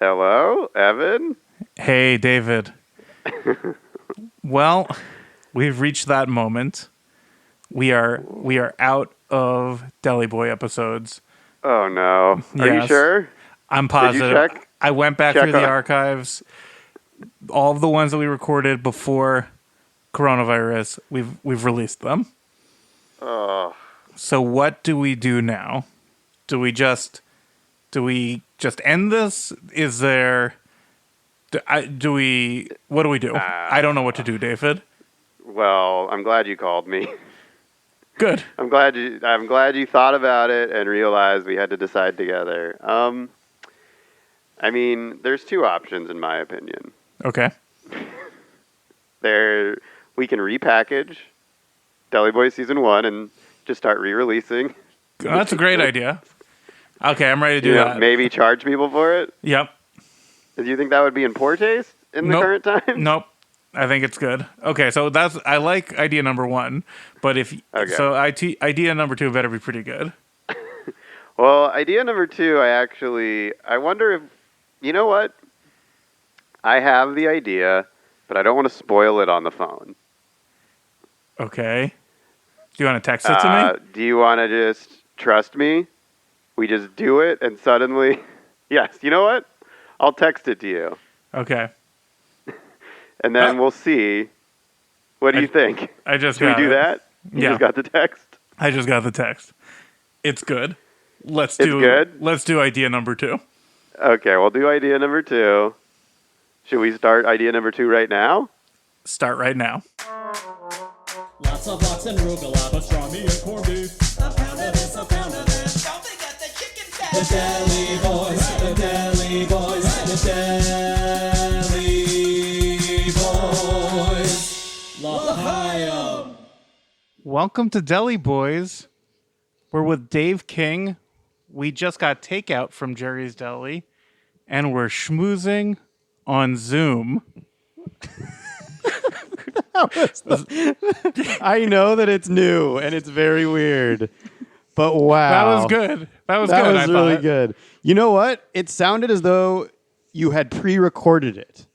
Hello, Evan. Hey, David. Well, we've reached that moment. We are out of Deli Boy episodes. Oh no. Are you Yes, sure? I'm Did you positive. check? I went back Check through the on- archives. All of the ones that we recorded before coronavirus, we've released them. Oh, So what do we do now? Do we just end this? Is there what do we do? I don't know what to do, David. well, I'm glad you called me. Good. I'm glad you thought about it and realized we had to decide together. I mean, there's two options in my opinion. Okay. We can repackage Deli Boys season 1 and just start re-releasing. That's a great idea. Okay, I'm ready to do that. Maybe charge people for it. Yep. Do you think that would be in poor taste in the Nope. current time? Nope. I think it's good. Okay, so I like idea number 1, but idea number 2 better be pretty good. Well, idea number 2, I wonder if, you know what? I have the idea, but I don't want to spoil it on the phone. Okay. Do you want to text it to me? Do you want to just trust me? We just do it and suddenly, yes, you know what? I'll text it to you. Okay. And then we'll see. What do you think? I just Should we got do it. that? You just got the text? I just got the text. It's good. Let's do idea number 2. Okay, we'll do idea number 2. Should we start idea number 2 right now? Start right now. Lots of lox and arugula, pastrami and corned beef. A pound of this, a pound of that. Don't forget the chicken fat. The Deli Boys, the Deli Boys, the Deli Boys. L'Ohio. Welcome to Deli Boys. We're with Dave King. We just got takeout from Jerry's Deli, and we're schmoozing on Zoom. I know that it's new and it's very weird, but wow. That was good. That was That good. was really good. You know what? It sounded as though you had pre-recorded it.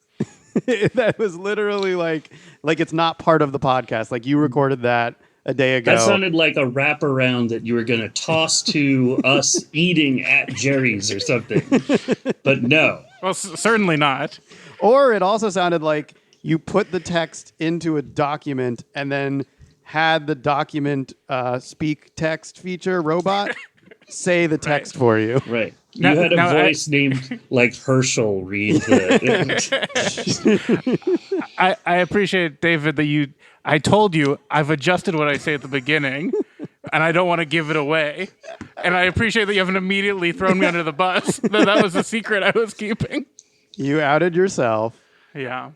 That was literally like it's not part of the podcast. Like you recorded that a day ago. That sounded like a wraparound that you were going to toss to us eating at Jerry's or something. But no. Well, certainly not. Or it also sounded like you put the text into a document and then had the document speak text feature robot say the text for you. Right. You had a voice named like Herschel read the... I appreciate, David, that I told you I've adjusted what I say at the beginning, and I don't want to give it away. And I appreciate that you haven't immediately thrown me under the bus. That was the secret I was keeping. You outed yourself. Yeah.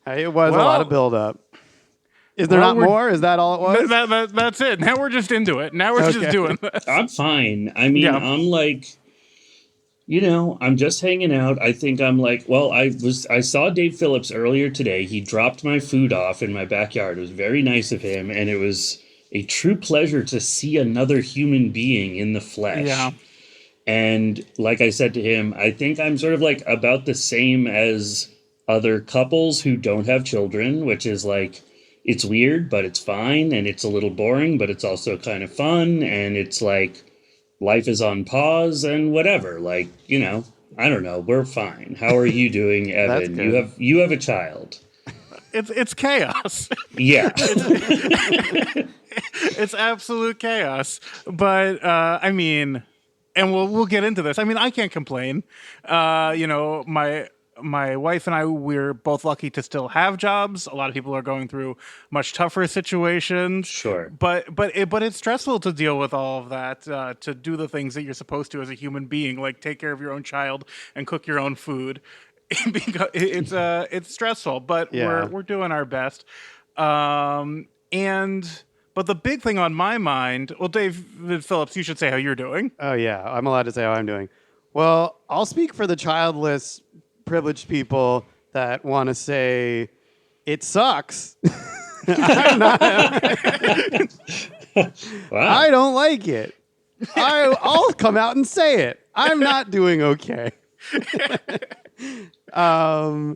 It was a lot of buildup. Is there not more? Is that all it was? That's it. Now we're just into it. Now we're just doing this. I'm fine. I mean, I'm like... I'm just hanging out. I think I'm like, well, I saw Dave Phillips earlier today. He dropped my food off in my backyard. It was very nice of him. And it was a true pleasure to see another human being in the flesh. Yeah. And like I said to him, I think I'm sort of like about the same as other couples who don't have children, which is like, it's weird, but it's fine. And it's a little boring, but it's also kind of fun. And it's like, life is on pause and whatever. Like, I don't know. We're fine. How are you doing, Evan? You have a child. It's chaos. Yeah. It's absolute chaos. But I mean, and we'll get into this. I mean, I can't complain. My wife and I, we're both lucky to still have jobs. A lot of people are going through much tougher situations. Sure. But it's stressful to deal with all of that, to do the things that you're supposed to as a human being, like take care of your own child and cook your own food. Because it's stressful, but we're doing our best. But the big thing on my mind, well, Dave Phillips, you should say how you're doing. Oh yeah, I'm allowed to say how I'm doing. Well, I'll speak for the childless privileged people that want to say it sucks. Wow. I don't like it. I'll come out and say it. I'm not doing okay. I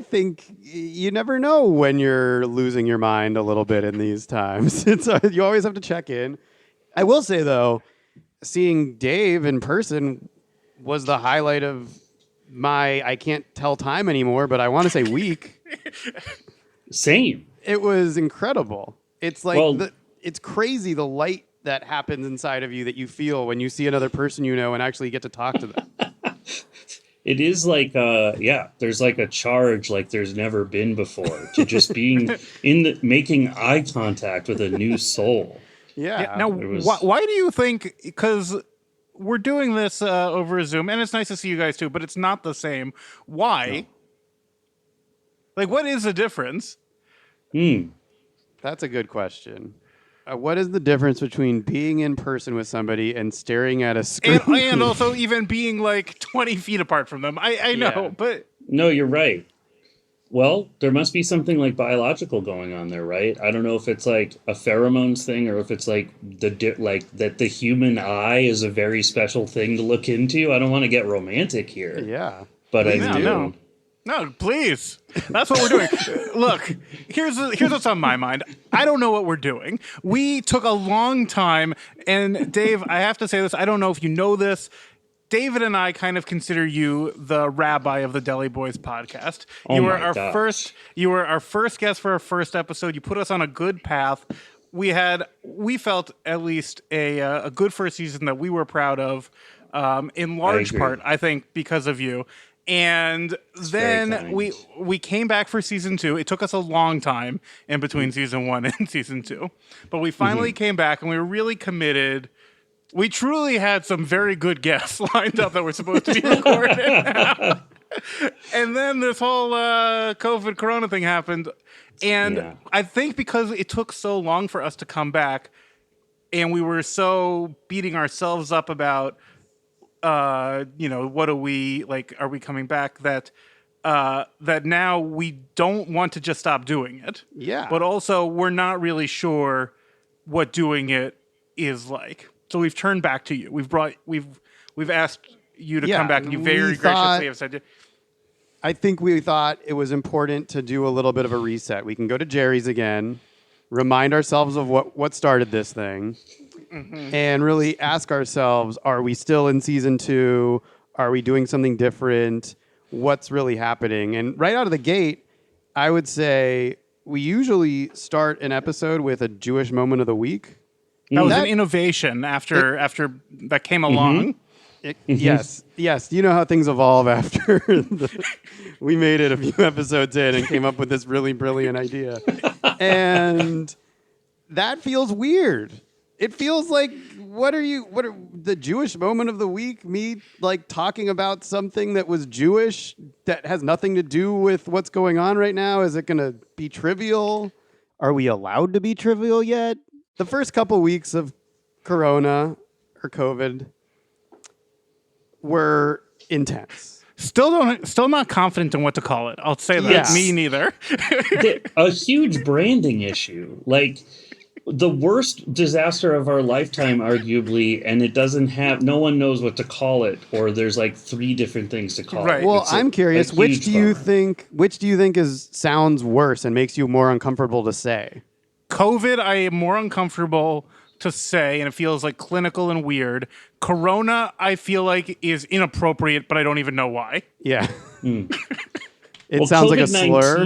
think you never know when you're losing your mind a little bit in these times. You always have to check in. I will say though, seeing Dave in person was the highlight of my, I can't tell time anymore, but I want to say week. Same. It was incredible. It's like Well- it's crazy the light that happens inside of you that you feel when you see another person and actually get to talk to them. It is like, there's like a charge like there's never been before to just being making eye contact with a new soul. Yeah. Now, It was- why do you think? Because we're doing this over Zoom, and it's nice to see you guys too, but it's not the same. Why? No. Like, what is the difference? That's a good question. What is the difference between being in person with somebody and staring at a screen? And also even being like 20 feet apart from them. I know, Yeah. but No, you're right. Well, there must be something like biological going on there, right? I don't know if it's like a pheromones thing or if it's like that the human eye is a very special thing to look into. I don't want to get romantic here, Yeah. but I No, do. no. No, please. That's what we're doing. Look, here's what's on my mind. I don't know what we're doing. We took a long time, and Dave, I have to say this. I don't know if you know this. David and I kind of consider you the rabbi of the Deli Boys podcast. Oh You were my gosh. You were our first guest for our first episode. You put us on a good path. We felt at least a good first season that we were proud of, in large agree. part, I think, because of you. And very then kind. we came back for season 2. It took us a long time in between season 1 and season 2. But we finally came back and we were really committed. We truly had some very good guests lined up that were supposed to be recorded. And then this whole COVID corona thing happened. And Yeah. I think because it took so long for us to come back and we were so beating ourselves up about what are we like? Are we coming back? That now we don't want to just stop doing it. Yeah. But also we're not really sure what doing it is like. So we've turned back to you. We've asked you to Yeah, come back, and you we very thought- graciously have said, I think we thought it was important to do a little bit of a reset. We can go to Jerry's again, remind ourselves of what started this thing, and really ask ourselves, are we still in season 2? Are we doing something different? What's really happening? And right out of the gate, I would say we usually start an episode with a Jewish moment of the week. that was That- an innovation after that came along. Yes. You know how things evolve after we made it a few episodes in and came up with this really brilliant idea. And that feels weird. It feels like, what are the Jewish moment of the week? Me like talking about something that was Jewish that has nothing to do with what's going on right now? Is it going to be trivial? Are we allowed to be trivial yet? The first couple weeks of Corona or COVID were intense. Still not confident in what to call it. I'll say that. Yes. Me neither. A huge branding issue. Like the worst disaster of our lifetime, arguably, and it doesn't have, no one knows what to call it, or there's like 3 different things to call Right. it. Well, It's I'm curious. a Which huge do you bummer. think sounds worse and makes you more uncomfortable to say? COVID, I am more uncomfortable to say, and it feels like clinical and weird. Corona, I feel like is inappropriate, but I don't even know why. Yeah. It Well, sounds like a slur.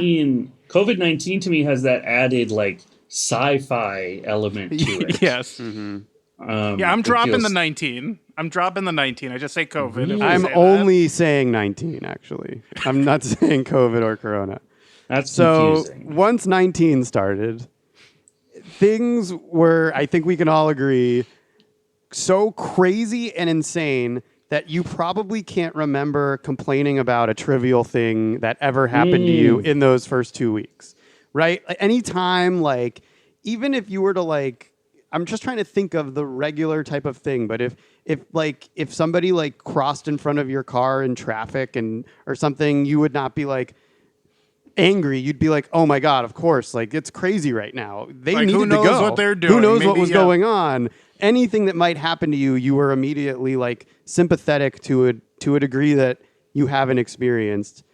COVID-19 to me has that added like sci-fi element to it. Yes. Yeah, I'm it dropping feels- the 19. I'm dropping the 19. I just say COVID. if Really? I I'm say that. only saying 19, actually. I'm not saying COVID or Corona. That's So confusing. once 19 started, things were, I think we can all agree, so crazy and insane that you probably can't remember complaining about a trivial thing that ever happened to you in those first 2 weeks, right? Like, anytime, like, even if you were to, like, I'm just trying to think of the regular type of thing, but if somebody like crossed in front of your car in traffic or something, you would not be like angry. You'd be like, oh my God, of course, like it's crazy right now. They Like, needed who knows to go. what they're Who doing? knows what Maybe, was yeah. going on? Anything that might happen to you, you were immediately like sympathetic to a degree that you haven't experienced.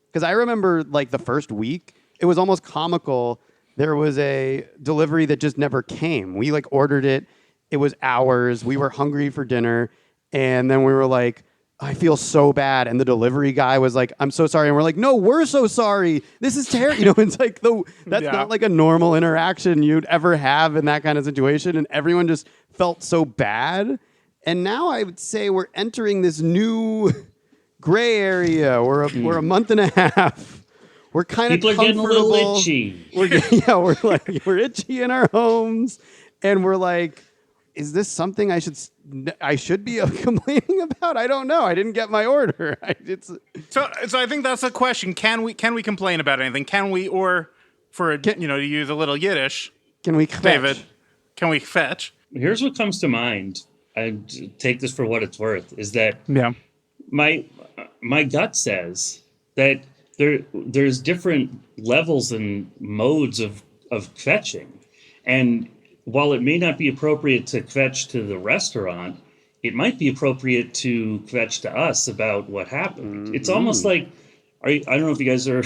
Because I remember like the first week, it was almost comical. There was a delivery that just never came. We like ordered it. It was hours. We were hungry for dinner. And then we were like, I feel so bad. And the delivery guy was like, I'm so sorry. And we're like, no, we're so sorry. This is terrible. You know, it's like, that's not like a normal interaction you'd ever have in that kind of situation. And everyone just felt so bad. And now I would say we're entering this new gray area. We're a month and a half. We're kind of People are getting a little itchy. We're itchy in our homes. And we're like, is this something I should be complaining about? I don't know. I didn't get my order. So I think that's the question. Can we complain about anything? Can we, or to use a little Yiddish? Can we, David? Can we fetch? Here's what comes to mind. I take this for what it's worth. Is that my gut says that there's different levels and modes of fetching, and while it may not be appropriate to fetch to the restaurant, it might be appropriate to fetch to us about what happened. Mm-hmm. It's almost like, I don't know if you guys are.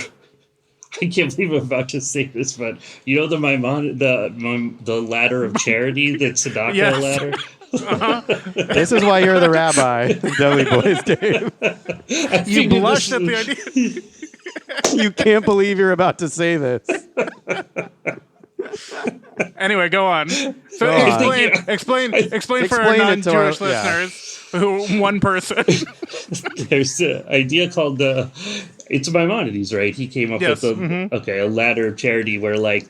I can't believe I'm about to say this, but you know the ladder of charity, the tzedakah ladder. Uh-huh. This is why you're the rabbi, Deli Boys, Dave. You blushed at the idea. You can't believe you're about to say this. Anyway, go on. So explain for our non-Jewish listeners, who one person. There's an idea called it's Maimonides, right? He came up with a ladder of charity where like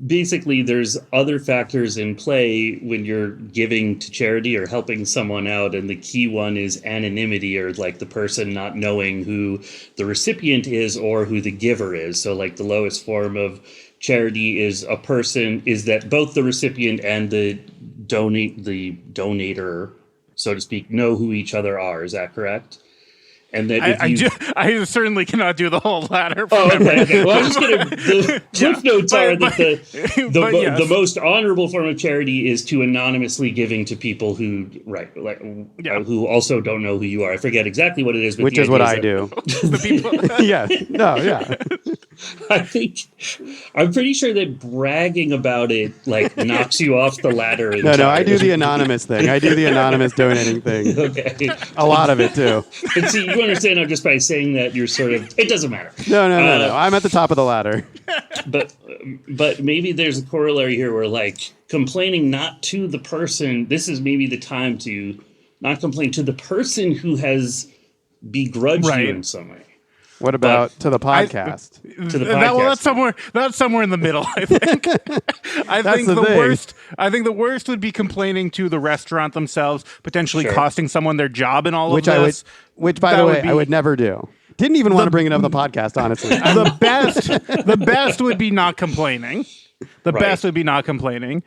basically there's other factors in play when you're giving to charity or helping someone out, and the key one is anonymity, or like the person not knowing who the recipient is or who the giver is. So like the lowest form of charity is that both the recipient and the donator, so to speak, know who each other are. Is that correct? And then I certainly cannot do the whole ladder. Okay. Well, I'm just gonna. The cliff notes are that the most honorable form of charity is to anonymously giving to people who who also don't know who you are. I forget exactly what it is, but which is what I do. The people. I'm pretty sure that bragging about it like knocks you off the ladder. No, I do the anonymous thing. I do the anonymous donating thing. Okay, a lot of it too. And see, you understand now just by saying that you're sort of. It doesn't matter. No. I'm at the top of the ladder. But maybe there's a corollary here where like complaining not to the person. This is maybe the time to not complain to the person who has begrudged you in some way. What about to the podcast? To the podcast. That's somewhere in the middle, I think. I think the worst would be complaining to the restaurant themselves, potentially costing someone their job in all of this. Which, by the way, I would never do. Didn't even want to bring it up on the podcast, honestly. The best would be not complaining. Best would be not complaining.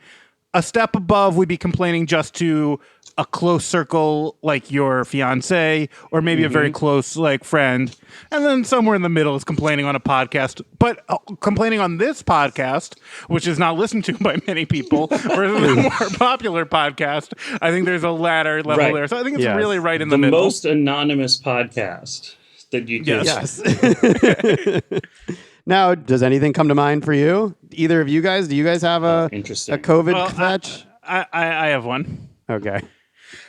A step above would be complaining just to a close circle, like your fiance, or maybe a very close like friend. And then somewhere in the middle is complaining on a podcast. But complaining on this podcast, which is not listened to by many people, versus a more popular podcast, I think there's a ladder level there. So I think it's really right in the middle. The most anonymous podcast that you can. Yes. Now, does anything come to mind for you? Either of you guys? Do you guys have a COVID fetch? I have one. Okay.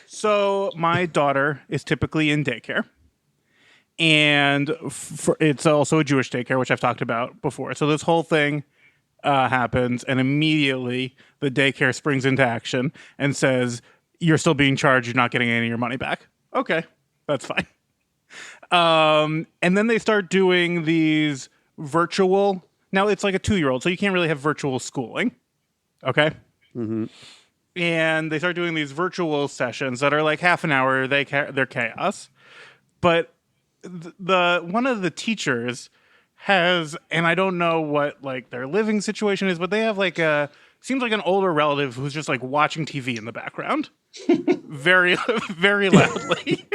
So my daughter is typically in daycare, and it's also a Jewish daycare, which I've talked about before. So this whole thing happens, and immediately the daycare springs into action and says, "You're still being charged. You're not getting any of your money back." Okay, that's fine. And then they start doing these virtual. Now it's like a 2-year-old, so you can't really have virtual schooling. Okay. Mm-hmm. And they start doing these virtual sessions that are like half an hour. They're chaos. But one of the teachers has, and I don't know what like their living situation is, but they have like seems like an older relative who's just like watching TV in the background. Very, very loudly.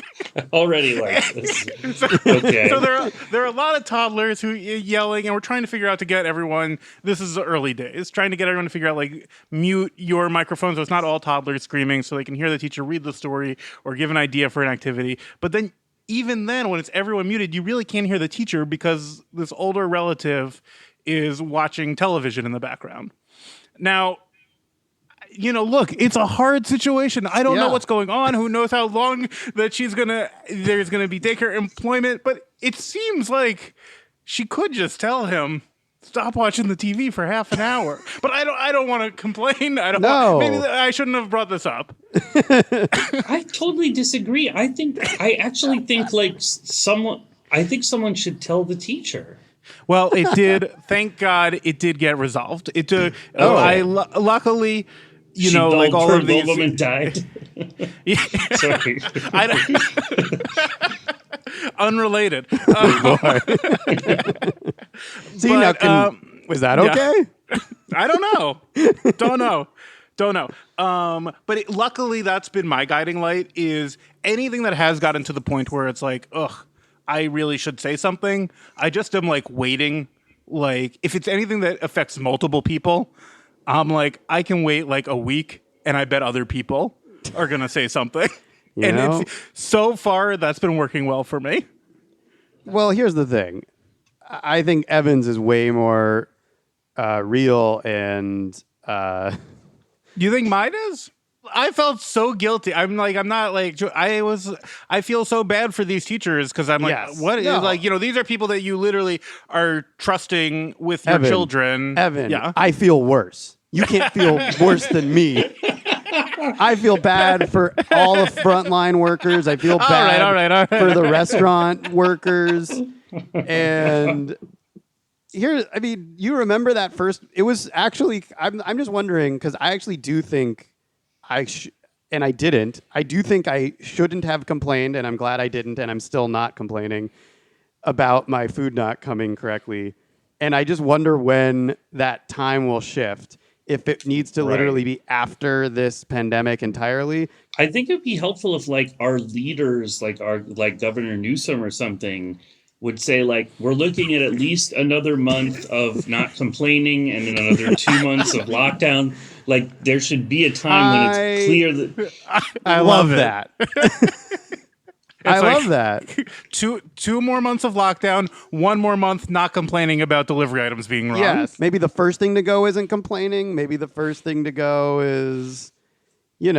Already like this. Okay. So there are a lot of toddlers who yelling, and we're trying to figure out to get everyone. This is the early days, trying to get everyone to figure out like mute your microphone so it's not all toddlers screaming, so they can hear the teacher read the story or give an idea for an activity. But then even then, when it's everyone muted, you really can't hear the teacher because this older relative is watching television in the background. Now, look, it's a hard situation. I don't know what's going on. Who knows how long that there's gonna be daycare employment, but it seems like she could just tell him, stop watching the TV for half an hour. But I don't want to complain. Maybe I shouldn't have brought this up. I totally disagree. I actually think like someone should tell the teacher. Well, it did. Thank God it did get resolved. Luckily, like all of these. The woman died. Sorry. Unrelated. See, now, was that okay? I don't know. But luckily, that's been my guiding light. Is anything that has gotten to the point where it's like, ugh, I really should say something. I just am like waiting. Like if it's anything that affects multiple people, I'm like, I can wait like a week, and I bet other people are gonna say something. It's so far that's been working well for me. Well, here's the thing. I think Evans is way more real and. You think mine is? I felt so guilty. I feel so bad for these teachers because I'm like, what? No. Like, these are people that you literally are trusting with your children. Evan, I feel worse. You can't feel worse than me. I feel bad for all the frontline workers. I feel bad all right. for the restaurant workers. And you remember that first? It was actually. I'm just wondering because I actually do think and I didn't. I do think I shouldn't have complained, and I'm glad I didn't, and I'm still not complaining about my food not coming correctly. And I just wonder when that time will shift. If it needs to literally be after this pandemic entirely. I think it'd be helpful if like our leaders, like Governor Newsom or something, would say like, we're looking at least another month of not complaining and then another 2 months of lockdown. Like there should be a time when it's clear that I love that. I love that. Two more months of lockdown, 1 more month not complaining about delivery items being wrong. Yes. Maybe the first thing to go isn't complaining. Maybe the first thing to go is, you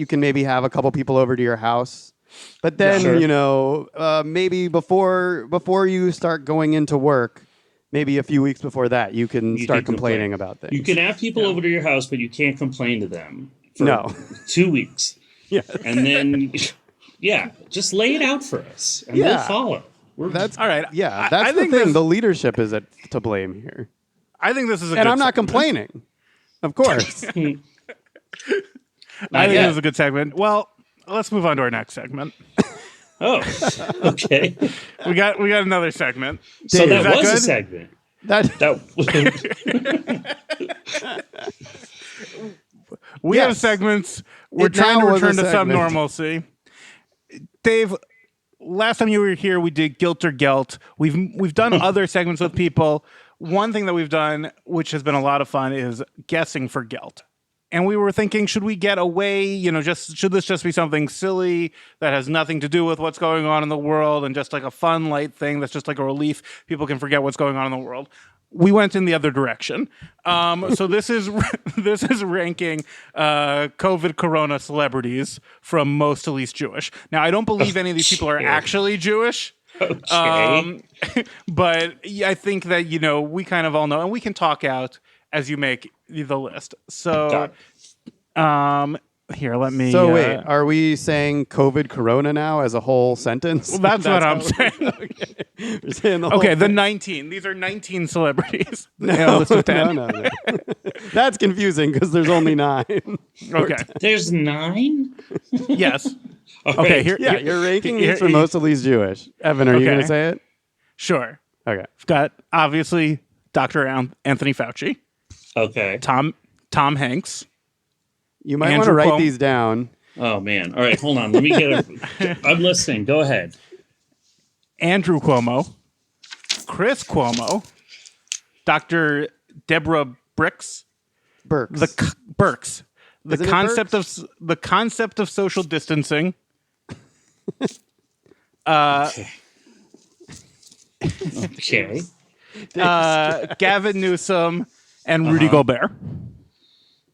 can maybe have a couple people over to your house. But then, maybe before you start going into work, maybe a few weeks before that, you can start complaining about things. You can have people over to your house, but you can't complain to them for 2 weeks. Yeah. And then... Yeah, just lay it out for us, and we'll follow. That's all right. Yeah, that's the thing. The leadership is to blame here. I think this is and I'm not complaining, of course. I think this is a good segment. Well, let's move on to our next segment. Oh, okay. we got another segment. So Dave, that was good? A segment. We have segments. We're trying to return to some normalcy. Dave, last time you were here, we did Guilt or Gelt. We've done other segments with people. One thing that we've done, which has been a lot of fun, is guessing for Gelt. And we were thinking, should we get away? Should this just be something silly that has nothing to do with what's going on in the world and just like a fun, light thing that's just like a relief? People can forget what's going on in the world. We went in the other direction. So this is ranking COVID Corona celebrities from most to least Jewish. Now, I don't believe any of these people are actually Jewish. Okay. But I think that, we kind of all know, and we can talk out as you make the list. So, here, let me... So wait, are we saying COVID Corona now as a whole sentence? Well, that's what I'm saying. Okay. We're saying the whole the thing. 19. These are 19 celebrities. No. That's confusing because there's only 9. Okay. There's 9? Yes. Okay. Here, you're ranking these for most of these Jewish. Evan, are you going to say it? Sure. Okay. We've got, obviously, Dr. Anthony Fauci. Okay. Tom Hanks. You might want to write these down. Oh, man. All right, hold on. Let me I'm listening. Go ahead. Andrew Cuomo. Chris Cuomo. Dr. Deborah Birx. Birx. The concept of social distancing. Okay. Gavin Newsom, and Rudy Gobert.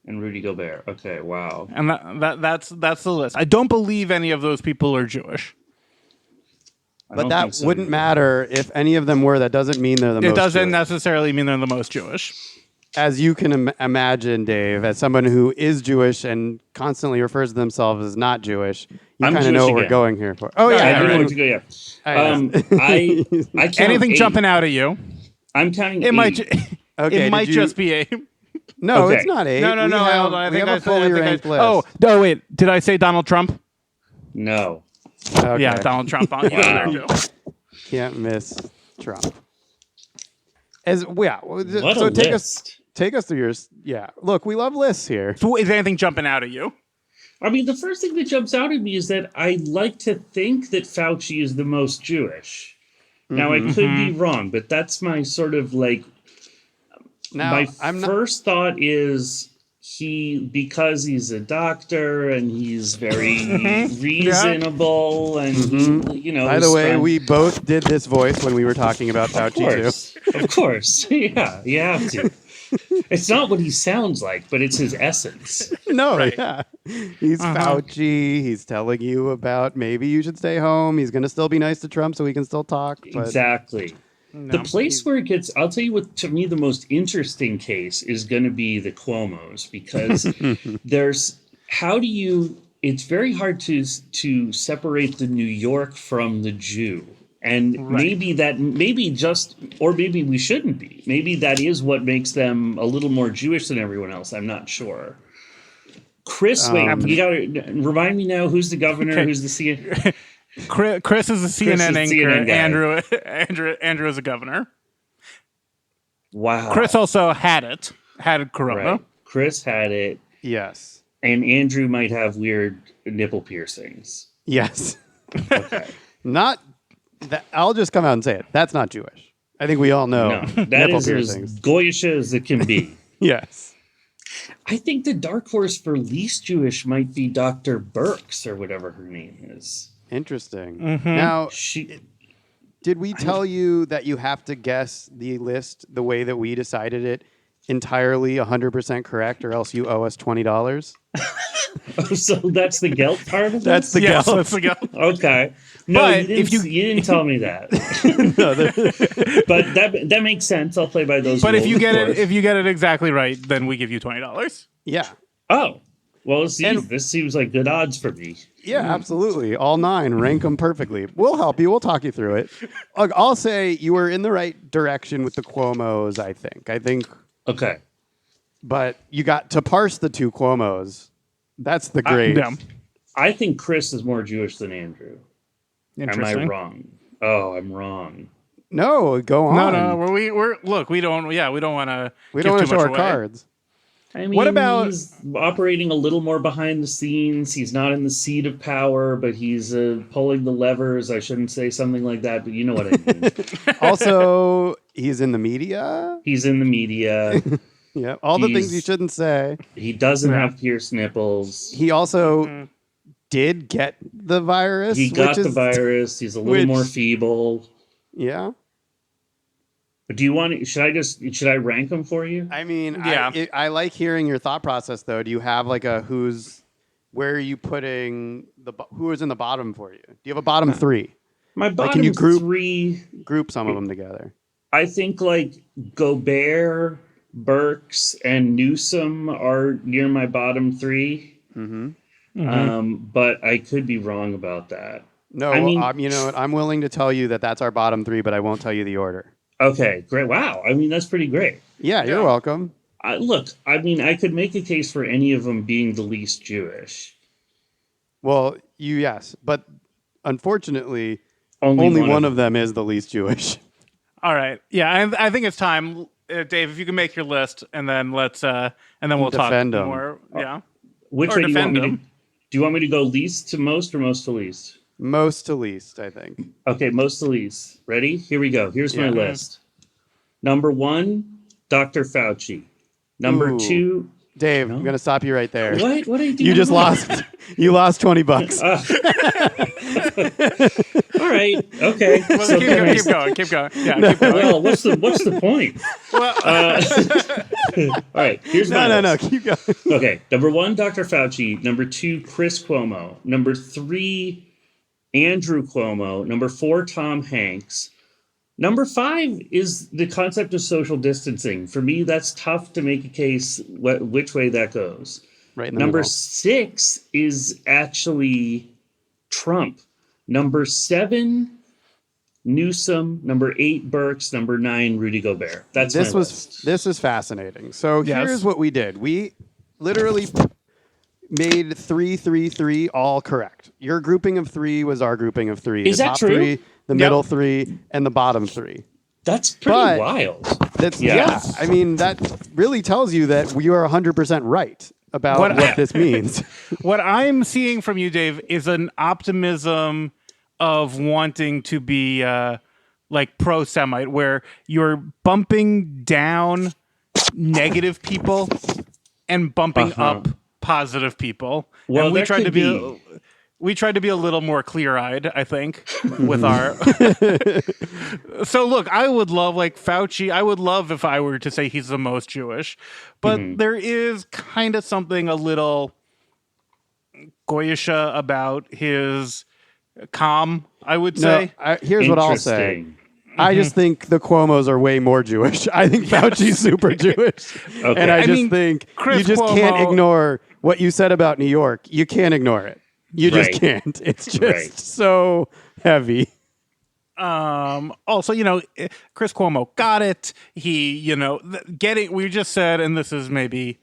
And Rudy Gobert. Okay, wow. And that's the list. I don't believe any of those people are Jewish. I But don't that think so wouldn't either. matter if any of them were. That doesn't mean they're the most It doesn't Jewish. necessarily mean they're the most Jewish. As you can imagine, Dave, as someone who is Jewish and constantly refers to themselves as not Jewish, you I'm kind of Jewish know what we're again. going here for. Oh, Yeah, yeah. I do know right. what to go, yeah. I I count Anything 8. jumping out at you? I'm counting It 8. might. Okay, it might did you- just be 8. No, Okay. it's not 8. No. We have, Hold on. I we think have I a said- fully I think I- ranked list. Oh, no, wait. Did I say Donald Trump? No. Okay. Yeah, Donald Trump. On Wow. there too. Can't miss Trump. As yeah, What so a take list. us through yours. Yeah, look, we love lists here. So is anything jumping out at you? I mean, the first thing that jumps out at me is that I like to think that Fauci is the most Jewish. Now, I could be wrong, but that's my sort of like. Now, My I'm not. first thought is because he's a doctor and he's very reasonable and he, By the way, we both did this voice when we were talking about Fauci too. of course, yeah, you have to. It's not what he sounds like, but it's his essence. No, Right. yeah, he's Fauci. He's telling you about maybe you should stay home. He's gonna still be nice to Trump, so we can still talk. But Exactly. The place where it gets, I'll tell you what, to me, the most interesting case is going to be the Cuomos, because it's very hard to separate the New York from the Jew. And maybe we shouldn't be. Maybe that is what makes them a little more Jewish than everyone else. I'm not sure. Chris, wait, you got to remind me now who's the governor, Okay. who's the CNN. Chris is a CNN is the anchor. CNN guy. Andrew is a governor. Wow. Chris also had Corona. Right. Chris had it. yes, And Andrew might have weird nipple piercings. yes, Okay. not. That, I'll just come out and say it. That's not Jewish. I think we all know. No, that nipple is as piercings. Goyish as it can be. Yes. I think the dark horse for least Jewish might be Dr. Burks or whatever her name is. Interesting. Now, She, did we tell you that you have to guess the list the way that we decided it entirely 100% correct, or else you owe us $20? so that's the guilt part of it? That's the Yes, guess. let's go. Okay. No, But you if didn't, you didn't tell me that. But that makes sense. I'll play by those But rules. if you of get course. it exactly right, then we give you $20. Yeah. Oh. Well, see, And- this seems like good odds for me. Yeah, absolutely. All 9, rank them perfectly. We'll help you. We'll talk you through it. Look, I'll say you were in the right direction with the Cuomos, I think. Okay. But you got to parse the 2 Cuomos. That's the grade. Yeah. I think Chris is more Jewish than Andrew. Am I Interesting. wrong? Oh, I'm wrong. No, go on. No. We're look. We don't want to. We don't want to show our cards. I mean, What about- he's operating a little more behind the scenes. He's not in the seat of power, but he's pulling the levers. I shouldn't say something like that, but you know what I mean. Also, he's in the media. He's in the media. Yeah, all the things He's- you shouldn't say. He doesn't Yeah. have pierced nipples. He also did get the virus. He got which the is- virus. He's a little which- more feeble. Yeah. But do you want? Should I rank them for you? I mean, Yeah. I like hearing your thought process, though. Do you have like a where are you putting who is in the bottom for you? Do you have a bottom 3? My can bottom you group- 3. Group some of them together. I think like Gobert, Burks, and Newsom are near my bottom 3. But I could be wrong about that. No, I mean- you know what? I'm willing to tell you that that's our bottom 3, but I won't tell you the order. Okay, great. Wow. I mean, that's pretty great. Yeah, you're welcome. Look, I mean, I could make a case for any of them being the least Jewish. Well, yes, but unfortunately, Only only one one of of them is the least Jewish. All right. Yeah, I think it's time, Dave. If you can make your list, and then we'll talk Defend 'em. more. Yeah. Which Or way do you want defend me to? them. Do you want me to go least to most or most to least? Most to least, I think. Okay, most to least. Ready? Here we go. Here's my Yeah. list. Number 1, Dr. Fauci. Number Ooh. 2, Dave, No? I'm gonna stop you right there. What? What are you doing? You just lost. You lost $20. All right. Okay. Well, So keep going. Keep going. Yeah, keep going. well, what's the point? Well, All right. Here's my No. list. Keep going. Okay. Number 1, Dr. Fauci. Number 2, Chris Cuomo. Number 3, Andrew Cuomo. Number 4, Tom Hanks. Number 5 is the concept of social distancing. For me, that's tough to make a case which way that goes. Right in the Number middle. 6 is actually Trump. Number 7, Newsom. Number 8, Burks. Number 9, Rudy Gobert. That's my list. This is fascinating. So Yes. here's what we did. We literally made 3 all correct. Your grouping of 3 was our grouping of 3. Is the that top true? 3, the middle 3, and the bottom 3. That's pretty But- wild. That's Yeah. I mean, that really tells you that we are 100% right about what this means. what I'm seeing from you, Dave, is an optimism of wanting to be like pro-Semite, where you're bumping down negative people and bumping up positive people. Well, and we that tried to could be. We tried to be a little more clear-eyed, I think, with our. So look, I would love like Fauci. I would love if I were to say he's the most Jewish, but there is kind of something a little goyish about his calm. I would say. Here's what I'll say. Interesting. I just think the Cuomos are way more Jewish. I think Fauci's super Jewish. Okay. And I I just mean, think Chris you just can't Cuomo- ignore what you said about New York. You can't ignore it. You just Right. can't. It's just Right. so heavy. Also, Chris Cuomo got it. He, we just said, and this is maybe,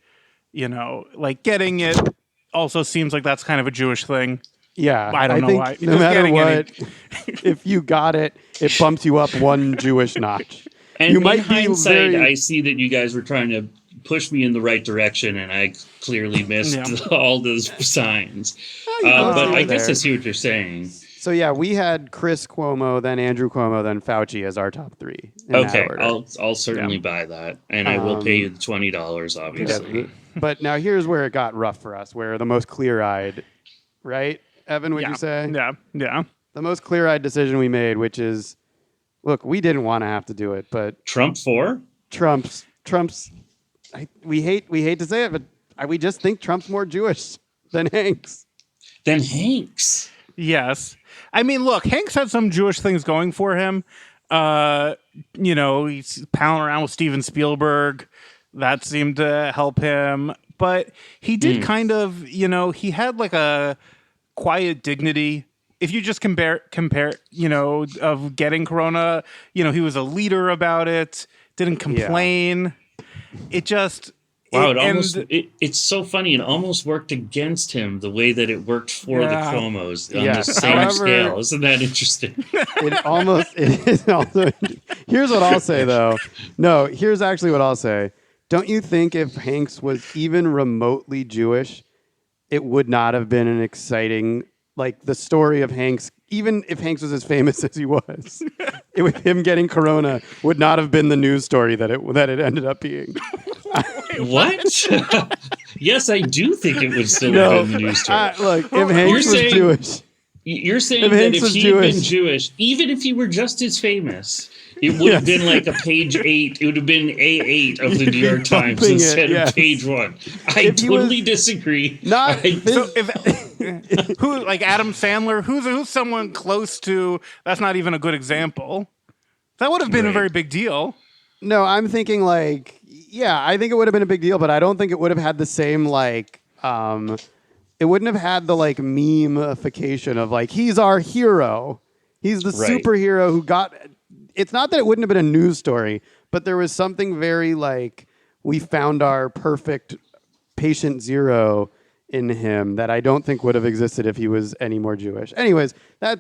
like getting it also seems like that's kind of a Jewish thing. Yeah. I don't know think why. no Just matter getting what, if you got it, it bumps you up one Jewish notch. And You in might be hindsight, very- I see that you guys were trying to push me in the right direction, and I clearly missed all those signs. But I guess I see what you're saying. So yeah, we had Chris Cuomo, then Andrew Cuomo, then Fauci as our top 3. in that Okay, order. I'll certainly buy that, and I will pay you the $20, obviously. But now here's where it got rough for us, where the most clear-eyed, right? Evan, would you say? Yeah. The most clear-eyed decision we made, which is, look, we didn't want to have to do it, but Trump 4? Trump's. We hate to say it, but we just think Trump's more Jewish than Hanks. Then Hanks. Yes. I mean, look, Hanks had some Jewish things going for him. He's palling around with Steven Spielberg. That seemed to help him. But he did kind of, he had like a quiet dignity. If you just compare, of getting corona, he was a leader about it, didn't complain. It just... Wow, it's so funny. It almost worked against him the way that it worked for the Cuomos on the same However, scale. Isn't that interesting? It is also. Here's what I'll say, though. No, here's actually what I'll say. Don't you think if Hanks was even remotely Jewish, it would not have been an exciting, like the story of Hanks, even if Hanks was as famous as he was, with him getting corona would not have been the news story that it ended up being. What? Yes, I do think it would still have been the news story. Look, if Hanks was saying- Jewish. You're saying If that Hanks if was he had been Jewish. Jewish, even if he were just as famous, it would have been like a page 8. It would have been A8 of the New York Times bumping it, instead yes. of page 1. I If he was totally disagree. Not So if who like Adam Sandler, who's someone close to? That's not even a good example. That would have been a Right. very big deal. No, I'm thinking like, yeah, I think it would have been a big deal, but I don't think it would have had the same like, it wouldn't have had the like meme-ification of like, he's our hero. He's the Right. superhero who got, it's not that it wouldn't have been a news story, but there was something very like, we found our perfect patient zero in him that I don't think would have existed if he was any more Jewish. Anyways,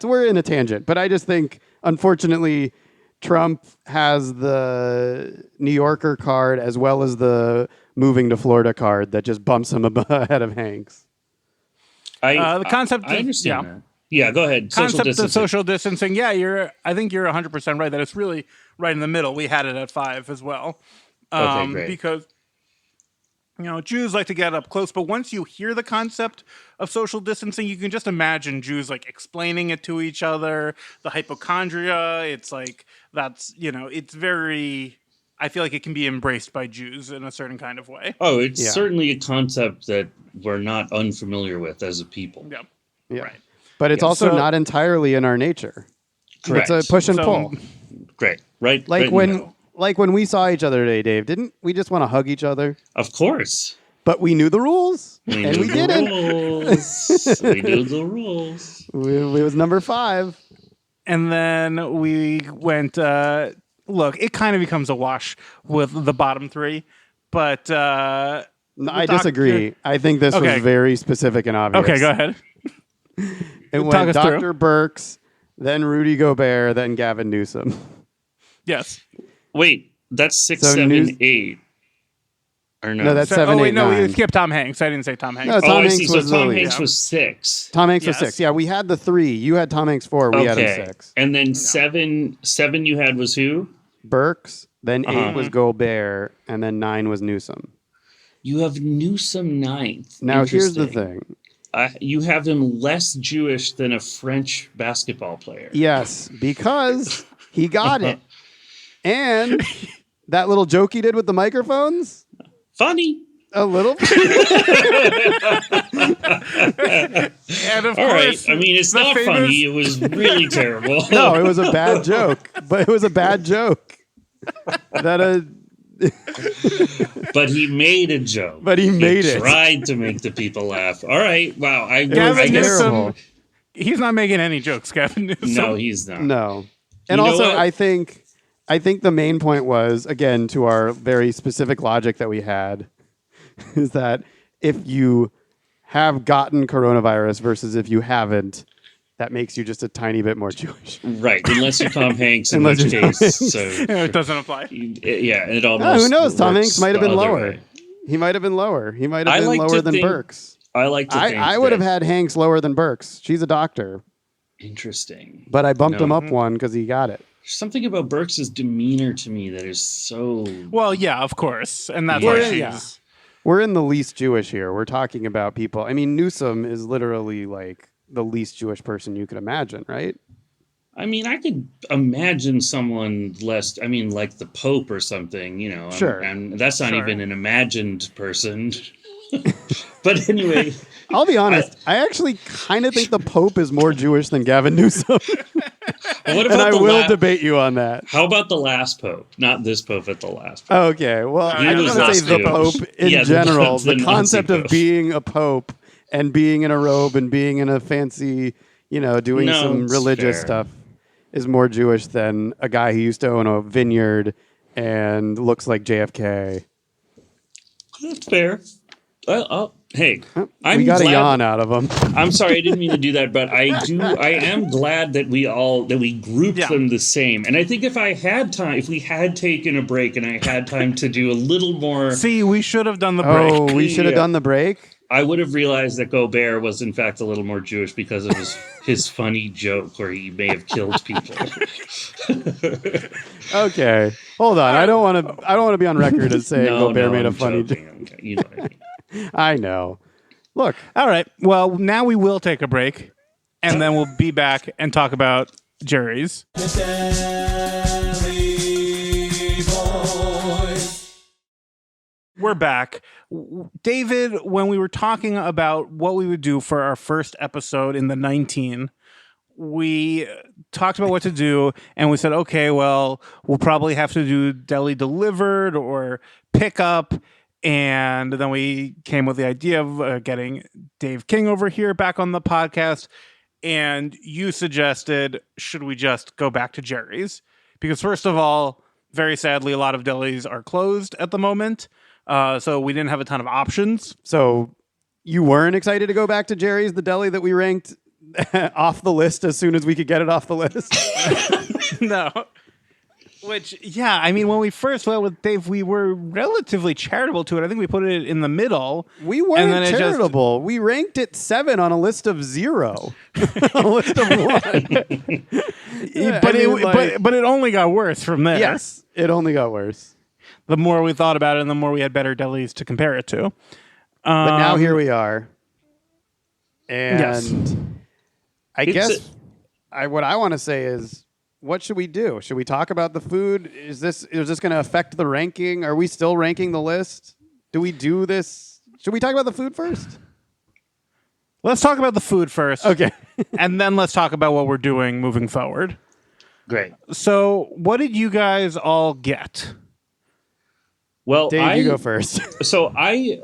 we're in a tangent, but I just think, unfortunately, Trump has the New Yorker card as well as the moving to Florida card that just bumps him ahead of Hanks. The concept I of- understand yeah. that. Yeah, go ahead. Concept distancing. of social distancing. Yeah, I think you're 100% right that it's really right in the middle. We had it at 5 as well. Okay, great. Because Jews like to get up close, but once you hear the concept of social distancing, you can just imagine Jews like explaining it to each other. The hypochondria, it's like it's very. I feel like it can be embraced by Jews in a certain kind of way. Oh, it's certainly a concept that we're not unfamiliar with as a people. Yeah, Yeah. right. But it's also not entirely in our nature. Correct. It's a push and pull. Great. Right. Like right when we saw each other today, Dave, didn't we just want to hug each other? Of course. But we knew the rules, and we didn't. We knew the rules. It was number 5. And then we went, look, it kind of becomes a wash with the bottom 3, but... No, I disagree. I think this was very specific and obvious. Okay, go ahead. It went Dr. Burks, then Rudy Gobert, then Gavin Newsom. Yes. Wait, that's 6, 7, 8. Or no? No, that's 7, 8, no, 9. we skipped Tom Hanks. I didn't say Tom Hanks. No, Tom Hanks So was Tom the lead. Hanks was 6. Tom Hanks was 6. Yeah, we had the 3. You had Tom Hanks 4. We had him 6. And then 7 you had was who? Burks. Then 8 was Gobert, and then 9 was Newsom. You have Newsom 9th. Now here's the thing. You have him less Jewish than a French basketball player. Yes, because he got it. And that little joke he did with the microphones? Funny. A little bit. And of All course, right. I mean, it's not funny. It was really terrible. No, it was a bad joke. But it was a bad joke. But he made a joke. But he made it. Tried to make the people laugh. All right. Wow. I Gavin guess. Newsom, he's not making any jokes, Gavin Newsom. No, he's not. No. And You know also, what? I think the main point was, again, to our very specific logic that we had, is that if you have gotten coronavirus versus if you haven't, that makes you just a tiny bit more Jewish. Right. Unless you're Tom Hanks, in which case. So, It doesn't apply. yeah. It almost Who knows? Tom works Hanks might have the been other lower. way. He might have been lower. He might I have been like lower to than think- Burks. I like to think I would have that- had Hanks lower than Burks. She's a doctor. Interesting. But I bumped him No. up one because he got it. Something about Burks' demeanor to me that is so. Well, yeah, of course. And that's Yeah. why she's... Yeah. We're in the least Jewish here. We're talking about people. I mean, Newsom is literally like the least Jewish person you could imagine, right? I mean, I could imagine someone less. I mean, like the Pope or something. Sure. And that's not Sure. even an imagined person. But anyway, I'll be honest. I actually kind of think the Pope is more Jewish than Gavin Newsom. what about And I the will debate you on that. How about the last Pope? Not this Pope, but the last Pope. Okay. Well, He I was just want to say the Nazi. Pope in Yeah, general. the The concept Nazi of Pope. being a Pope and being in a robe and being in a fancy, doing No, some it's religious fair. stuff is more Jewish than a guy who used to own a vineyard and looks like JFK. That's fair. Hey, I'm We got glad, a yawn out of him. I'm sorry, I didn't mean to do that, but I am glad that we grouped Yeah. them the same. And I think if we had taken a break and I had time to do a little more, See, we should have done the break. Oh, we should have Yeah. done the break. I would have realized that Gobert was in fact a little more Jewish because of his funny joke where he may have killed people. Okay, hold on. I don't want to be on record as saying Gobert made a I'm funny joking. joke. Okay, you know what I mean. I know. Look, All right. Well, now we will take a break, and then we'll be back and talk about Jerry's. The Deli Boys. We're back. David, when we were talking about what we would do for our first episode in the 19, we talked about what to do, and we said, okay, well, we'll probably have to do deli delivered or pickup. And then we came with the idea of getting Dave King over here back on the podcast. And you suggested, should we just go back to Jerry's? Because first of all, very sadly, a lot of delis are closed at the moment. So we didn't have a ton of options. so you weren't excited to go back to Jerry's, the deli that we ranked off the list as soon as we could get it off the list? No. Which, yeah, I mean, when we first went with Dave, we were relatively charitable to it. I think we put it in the middle. We And weren't then it just- charitable. We ranked it 7 on a list of 0. A list of 1. But it only got worse from there. Yes, it only got worse. the more we thought about it and the more we had better delis to compare it to. But now here we are. And Yes. I It's guess what I want to say is, what should we do? Should we talk about the food? Is this going to affect the ranking? Are we still ranking the list? Do we do this? Should we talk about the food first? Let's talk about the food first. Okay. And then let's talk about what we're doing moving forward. Great. So, what did you guys all get? Well, Dave, you go first. So I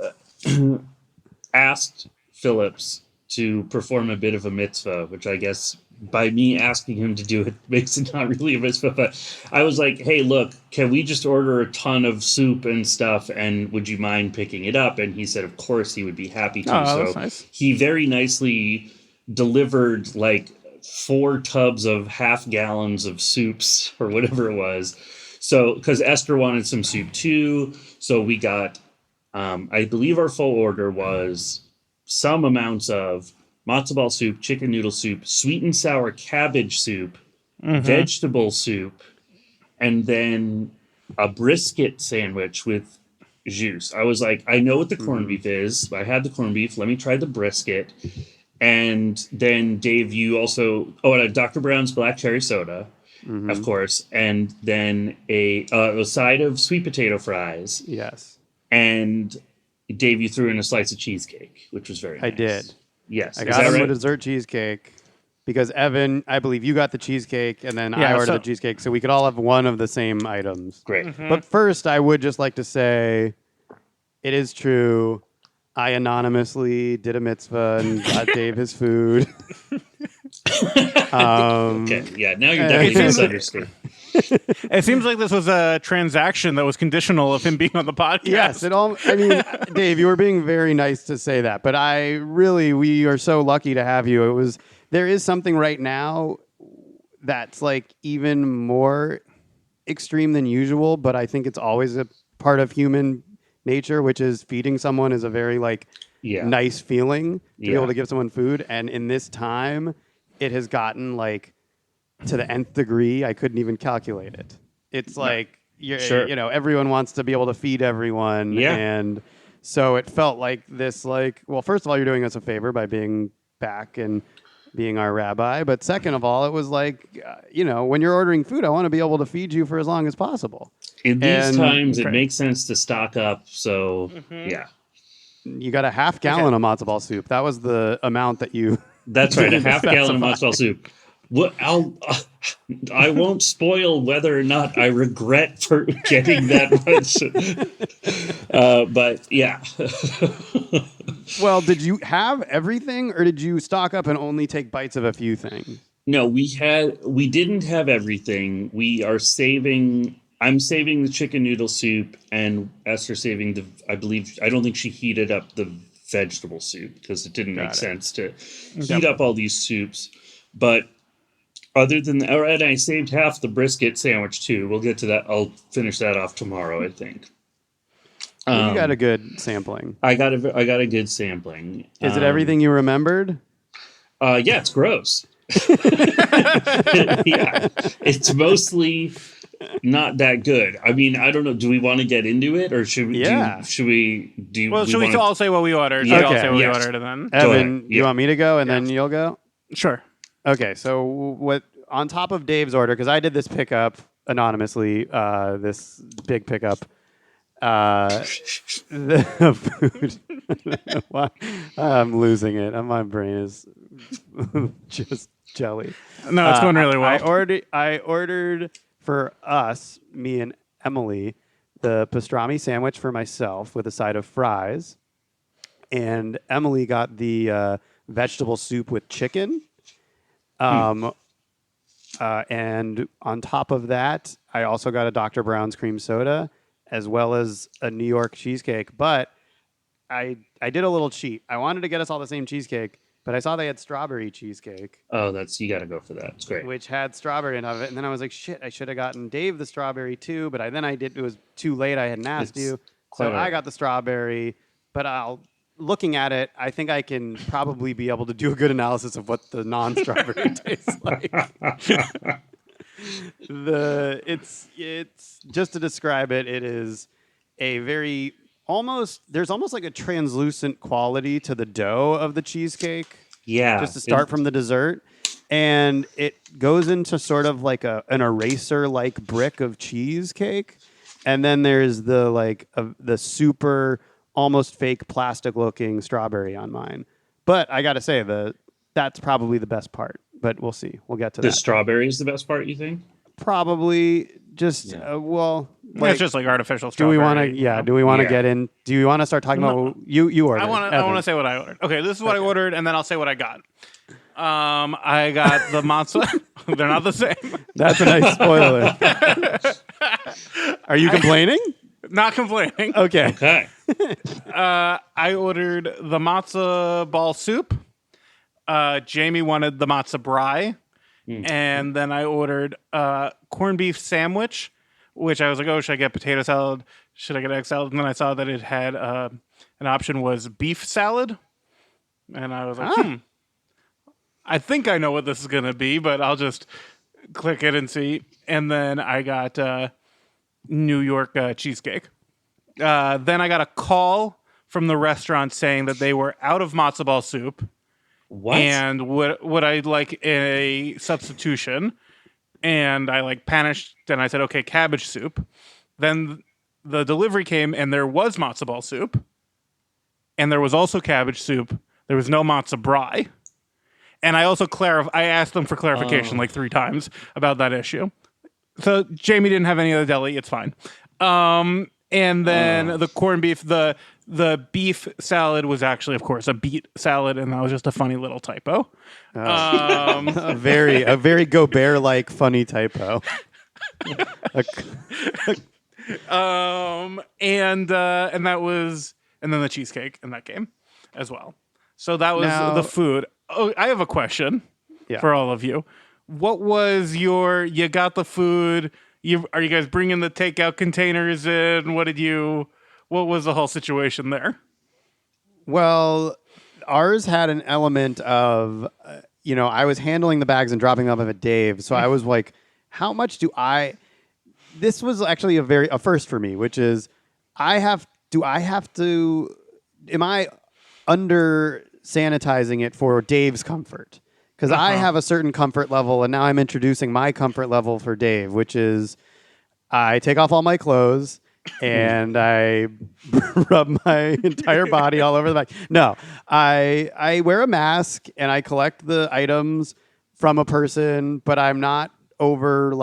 asked Phillips to perform a bit of a mitzvah, which I guess by me asking him to do it makes it not really a mitzvah. But I was like, hey, look, can we just order a ton of soup and stuff? And would you mind picking it up? And he said, of course, he would be happy to. Oh, So that's nice. he very nicely delivered like 4 tubs of half gallons of soups or whatever it was. So, because Esther wanted some soup too. So we got, I believe our full order was some amounts of matzo ball soup, chicken noodle soup, sweet and sour cabbage soup, vegetable soup, and then a brisket sandwich with jus. I was like, I know what the corned beef is. I had the corned beef. Let me try the brisket. And then Dave, you also, and Dr. Brown's black cherry soda, of course, and then a side of sweet potato fries. Yes. And Dave, you threw in a slice of cheesecake, which was very nice. I did. Yes. I Is got that him a right? dessert cheesecake because Evan, I believe you got the cheesecake and then I Yeah, ordered so- the cheesecake, so we could all have one of the same items. Great. But first, I would just like to say it is true. I anonymously did a mitzvah and got Dave his food. Okay. Yeah. Now you're definitely misunderstood. It seems like this was a transaction that was conditional of him being on the podcast. Yes, I mean, Dave, you were being very nice to say that, but we are so lucky to have you. There is something right now that's like even more extreme than usual, but I think it's always a part of human nature, which is feeding someone is a very nice feeling to be able to give someone food. And in this time, it has gotten like to the nth degree. I couldn't even calculate it. It's like, everyone wants to be able to feed everyone. Yeah. And so it felt like this, well, first of all, you're doing us a favor by being back and being our rabbi. But second of all, it was like, when you're ordering food, I want to be able to feed you for as long as possible. In these And- times, it makes sense to stock up. So, yeah. You got a half gallon of matzo ball soup. That was the amount that you... That's right. A half gallon of Specify. matzo ball soup. What I won't spoil whether or not I regret for getting that much. But yeah. Well, did you have everything, or did you stock up and only take bites of a few things? No, we didn't have everything. I'm saving the chicken noodle soup, and Esther saving I don't think she heated up the vegetable soup because it didn't make sense to heat up all these soups. But other than that, and I saved half the brisket sandwich too. We'll get to that. I'll finish that off tomorrow, I think. You got a good sampling. I got a good sampling. Is it everything you remembered? Yeah, it's gross. Yeah, it's mostly not that good. I mean, I don't know. Do we want to get into it, or should we? Yeah. Should we? Well, should we all say what we ordered? Yeah. Should we all Okay. say what Yes. we ordered and then? Evan, ahead. you Yeah. want me to go and then you'll go? Sure. Okay, so what on top of Dave's order, because I did this pickup anonymously, this big pickup, the food. I don't know why. I'm losing it. My brain is just jelly. No, it's going really well. I ordered for us, me and Emily, the pastrami sandwich for myself with a side of fries, and Emily got the vegetable soup with chicken. And on top of that, I also got a Dr. Brown's cream soda as well as a New York cheesecake. But I did a little cheat. I wanted to get us all the same cheesecake, but I saw they had strawberry cheesecake, Oh, you got to go for that. It's great. which had strawberry in it. And then I was like, shit, I should have gotten Dave the strawberry too. But it was too late. I hadn't asked It's you. quite So all right. I got the strawberry, but looking at it, I think I can probably be able to do a good analysis of what the non-strawberry tastes like. It's just to describe it. It is a very there's almost like a translucent quality to the dough of the cheesecake. Yeah. Just to start from the dessert. And it goes into sort of like an eraser like brick of cheesecake. And then there's the super almost fake plastic looking strawberry on mine. But I got to say that's probably the best part. But we'll see. We'll get to The that. strawberry is the best part, you think? Probably just It's just like artificial do strawberry. we want to? Yeah. Do we want to Yeah. get in? Do you want to start talking about what you ordered? I want to say what I ordered. Okay, this is what I ordered, and then I'll say what I got. I got the matzo. They're not the same. That's a nice spoiler. Are you complaining? Not complaining. Okay. Okay. I ordered the matzo ball soup. Jamie wanted the matzo brie. And then I ordered corned beef sandwich, which I was like, oh, should I get potato salad? Should I get egg salad? And then I saw that it had an option was beef salad. And I was like, I think I know what this is going to be, but I'll just click it and see. And then I got New York cheesecake. Then I got a call from the restaurant saying that they were out of matzo ball soup. What? And would I like a substitution? And I panicked and I said, okay, cabbage soup. Then the delivery came and there was matzo ball soup. And there was also cabbage soup. There was no matzo brie. And I also I asked them for clarification 3 times about that issue. So Jamie didn't have any of the deli. It's fine. And then the corned beef, the beef salad was actually, of course, a beet salad, and that was just a funny little typo. A very Gobert-like funny typo. And that was, and then the cheesecake in that game as well. So that was the food. Oh, I have a question for all of you. What was you got the food? Are you guys bringing the takeout containers in? What was the whole situation there? Well, ours had an element of, I was handling the bags and dropping them off at Dave. So I was like, how much this was actually a first for me, which is am I under sanitizing it for Dave's comfort? Because I have a certain comfort level, and now I'm introducing my comfort level for Dave, which is I take off all my clothes and I rub my entire body all over the bag. No, I wear a mask and I collect the items from a person, but I'm not over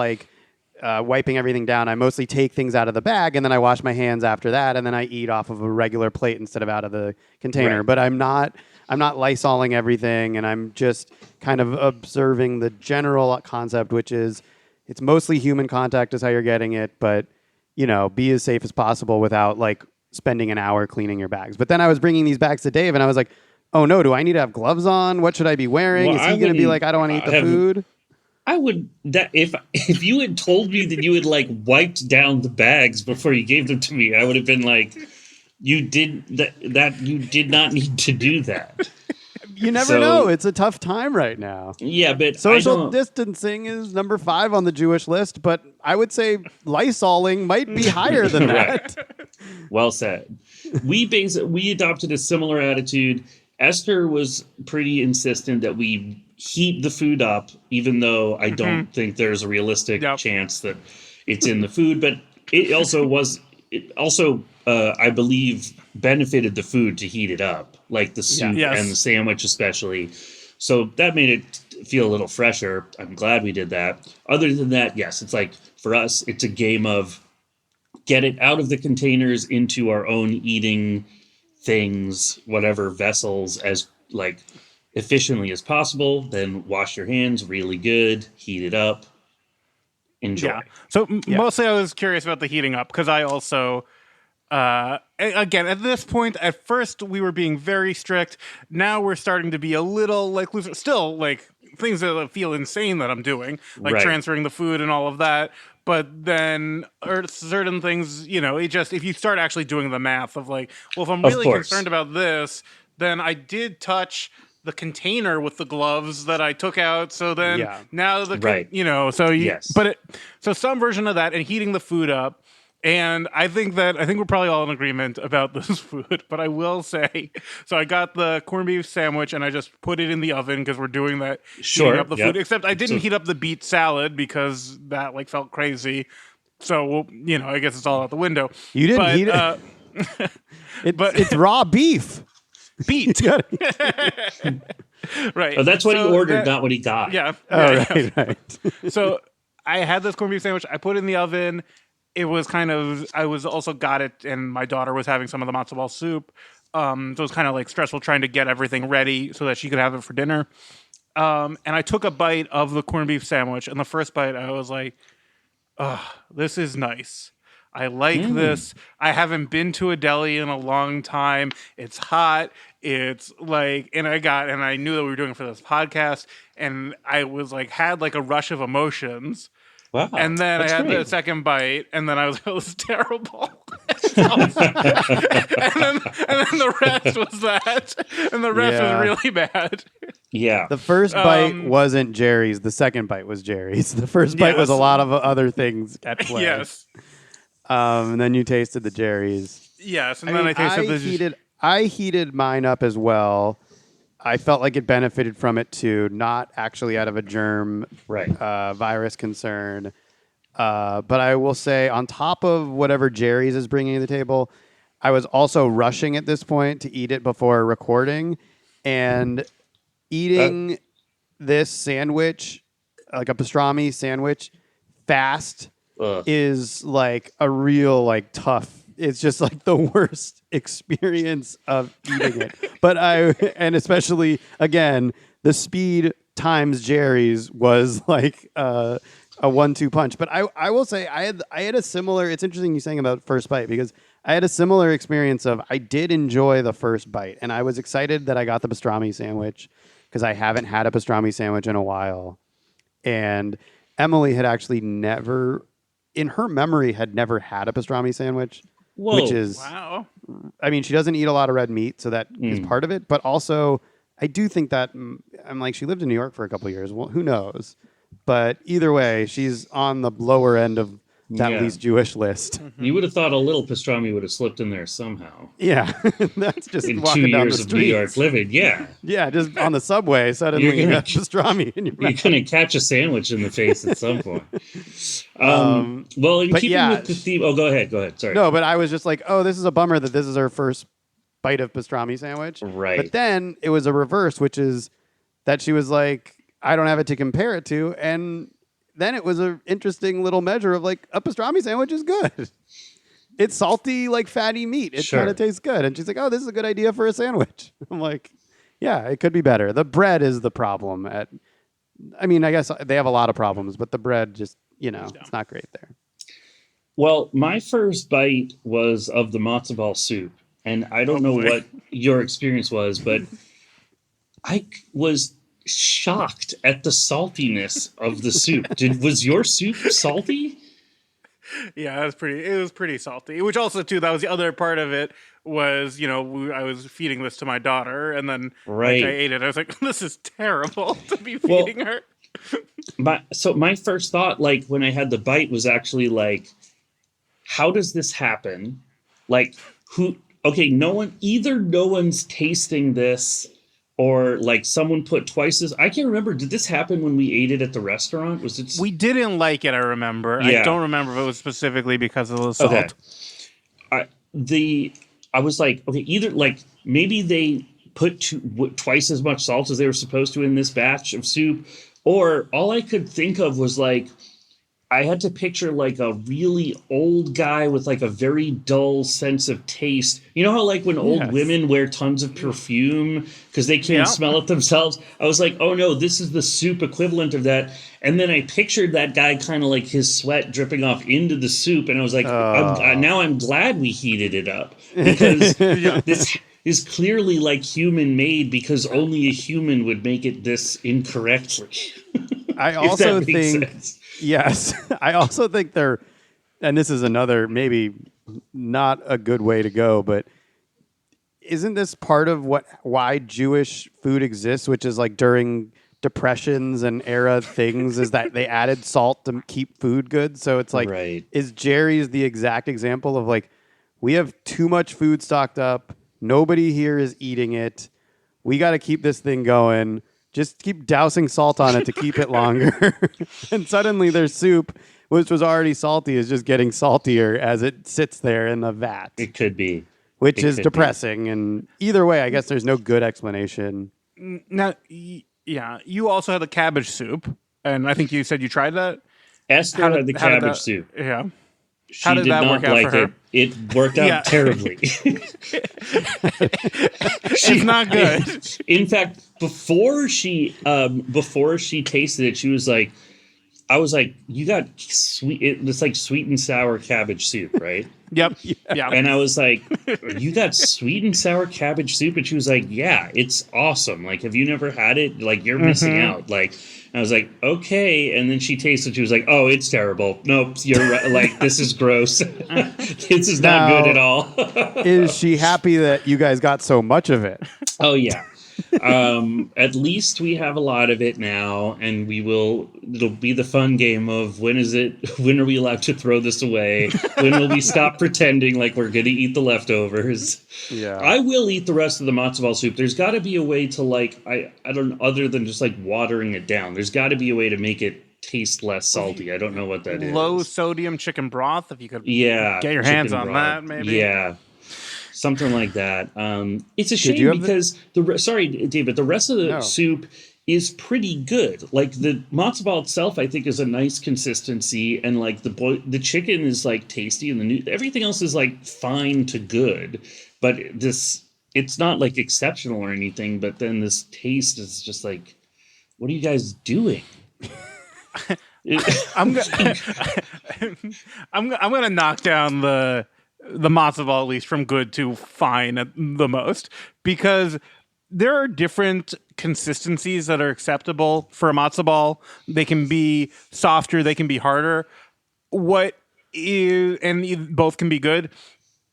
wiping everything down. I mostly take things out of the bag and then I wash my hands after that, and then I eat off of a regular plate instead of out of the container. Right. But I'm not Lysoling everything, and I'm just kind of observing the general concept, which is it's mostly human contact is how you're getting it, but be as safe as possible without spending an hour cleaning your bags. But then I was bringing these bags to Dave, and I was like, oh no, do I need to have gloves on? What should I be wearing? Well, is he going to be like, I don't want to eat the food? I would if you had told me that you had wiped down the bags before you gave them to me, I would have been like, you did not need to do that. You never know. It's a tough time right now. Yeah, but social distancing is number 5 on the Jewish list, but I would say Lysoling might be higher than that. Well said. We adopted a similar attitude. Esther was pretty insistent that we heat the food up, even though I don't think there's a realistic chance that it's in the food. But it also I believe benefited the food to heat it up, like the soup and the sandwich especially. So that made it feel a little fresher. I'm glad we did that. Other than that, yes, it's for us, it's a game of get it out of the containers into our own eating things, whatever vessels, as efficiently as possible. Then wash your hands really good, heat it up, enjoy. Yeah. So mostly I was curious about the heating up because I also, again, at this point, at first we were being very strict. Now we're starting to be a little looser. Still, things that feel insane that I'm doing, transferring the food and all of that. But then, or certain things, if you start actually doing the math of well, if I'm really concerned about this, then I did touch the container with the gloves that I took out. So then now so some version of that and heating the food up. And I think we're probably all in agreement about this food, but I will say, so I got the corned beef sandwich and I just put it in the oven because we're doing that, Sure, heating up the yep. food. Except I didn't heat up the beet salad because that like felt crazy. So I guess it's all out the window. You didn't heat it. It's raw beef. Beet. Right. Oh, that's what he So ordered, not what he got. Yeah. Right. So I had this corned beef sandwich. I put it in the oven. It was I was also got it, and my daughter was having some of the matzo ball soup. So it was kind of like stressful trying to get everything ready so that she could have it for dinner. And I took a bite of the corned beef sandwich, and the first bite I was like, this is nice. I like this. I haven't been to a deli in a long time. It's hot. It's like, and I knew that we were doing it for this podcast, and I was like, had like a rush of emotions. Wow. And then I that's had great. the second bite, and then I was like, it was terrible. and then the rest was that. And the rest Yeah. was really bad. Yeah. The first bite wasn't Jerry's. The second bite was Jerry's. The first bite was a Yes. lot of other things at play. Yes. And then you tasted the Jerry's. Yes. And then I tasted I heated mine up as well. I felt like it benefited from it too, not actually out of a germ Right. virus concern. But I will say, on top of whatever Jerry's is bringing to the table, I was also rushing at this point to eat it before recording. And eating this sandwich, like a pastrami sandwich, fast is like a real like tough. It's just like the worst experience of eating it. And especially again, the speed times Jerry's was like a 1-2 punch. But I will say I had a similar. It's interesting you saying about first bite because I had a similar experience of I did enjoy the first bite and I was excited that I got the pastrami sandwich because I haven't had a pastrami sandwich in a while. And Emily had actually never, in her memory, had never had a pastrami sandwich. Whoa. Which is, wow. I mean, she doesn't eat a lot of red meat, so that is part of it. But also, I do think that, I'm like, she lived in New York for a couple of years. Well, who knows? But either way, she's on the lower end of that Yeah. least Jewish list. You would have thought a little pastrami would have slipped in there somehow. Yeah, that's just In 2 walking down years the of New York street. living, yeah. Yeah, just on the subway, suddenly You're you gonna- got pastrami in your You're mouth. going to catch a sandwich in the face at some point. Well, in but keeping yeah, with the theme... Oh, go ahead. Sorry. No, but I was just like, oh, this is a bummer that this is her first bite of pastrami sandwich. Right. But then it was a reverse, which is that she was like, I don't have it to compare it to. And then it was an interesting little measure of like, a pastrami sandwich is good. It's salty, like fatty meat. It Sure. kind of tastes good. And she's like, oh, this is a good idea for a sandwich. I'm like, yeah, it could be better. The bread is the problem. I guess they have a lot of problems, but the bread just, it's not great there. Well, my first bite was of the matzo ball soup. And I don't know boy. what your experience was, but I was shocked at the saltiness of the soup. Was your soup salty? Yeah, it was pretty salty. Which also too, that was the other part of it was, I was feeding this to my daughter and then Right. I ate it. I was like, this is terrible to be feeding her. My first thought, like when I had the bite, was actually like, how does this happen? Like, no one's tasting this, or like someone put twice as. I can't remember. Did this happen when we ate it at the restaurant? Was it? We didn't like it, I remember. Yeah. I don't remember if it was specifically because of the salt. Okay. I was like, okay, either like maybe they put twice as much salt as they were supposed to in this batch of soup, or all I could think of was like, I had to picture like a really old guy with like a very dull sense of taste. You know how like when old Yes. women wear tons of perfume because they can't Yeah. smell it themselves? I was like, oh no, this is the soup equivalent of that. And then I pictured that guy kind of like his sweat dripping off into the soup. And I was like, now I'm glad we heated it up because this is clearly like human made because only a human would make it this incorrectly. I If also that makes think, sense. yes, I also think and this is another maybe not a good way to go, but isn't this part of why Jewish food exists, which is like during depressions and era things is that they added salt to keep food good. So it's like, Right. is Jerry's the exact example of like, we have too much food stocked up. Nobody here is eating it. We got to keep this thing going. Just keep dousing salt on it to keep it longer. And suddenly their soup, which was already salty, is just getting saltier as it sits there in the vat. It could be. Which It is could depressing. And either way, I guess there's no good explanation. Now, yeah, you also had the cabbage soup, and I think you said you tried that. Esther had the how did cabbage that- soup. Yeah. She How did did that not work out like for her? it. It worked out Yeah. terribly. It's not good. In fact, before she tasted it, she was like, I was like, you got sweet. It's like sweet and sour cabbage soup, right? Yep. Yeah. And I was like, you got sweet and sour cabbage soup? And she was like, yeah, it's awesome. Like, have you never had it? Like, you're missing out. Like, I was like, okay. And then she tasted, she was like, oh, it's terrible. Nope, you're right. Like, this is gross. This is not Now- good at all. Is she happy that you guys got so much of it? Oh, yeah. At least we have a lot of it now, and it'll be the fun game of when are we allowed to throw this away? When will we stop pretending like we're going to eat the leftovers? Yeah. I will eat the rest of the matzo ball soup. There's got to be a way to I don't, other than just like watering it down, there's got to be a way to make it taste less salty. I don't know what that is. Low sodium chicken broth, if you could Yeah. get your hands chicken on broth. that, maybe. Yeah. Something like that. It's a you shame have because sorry, David, the rest of the soup is pretty good. Like the matzo ball itself, I think is a nice consistency, and like the chicken is like tasty, and everything else is like fine to good. But it's not like exceptional or anything. But then this taste is just like, what are you guys doing? I'm gonna knock down the matzo ball at least from good to fine at the most, because there are different consistencies that are acceptable for a matzo ball. They can be softer, they can be harder. Both can be good.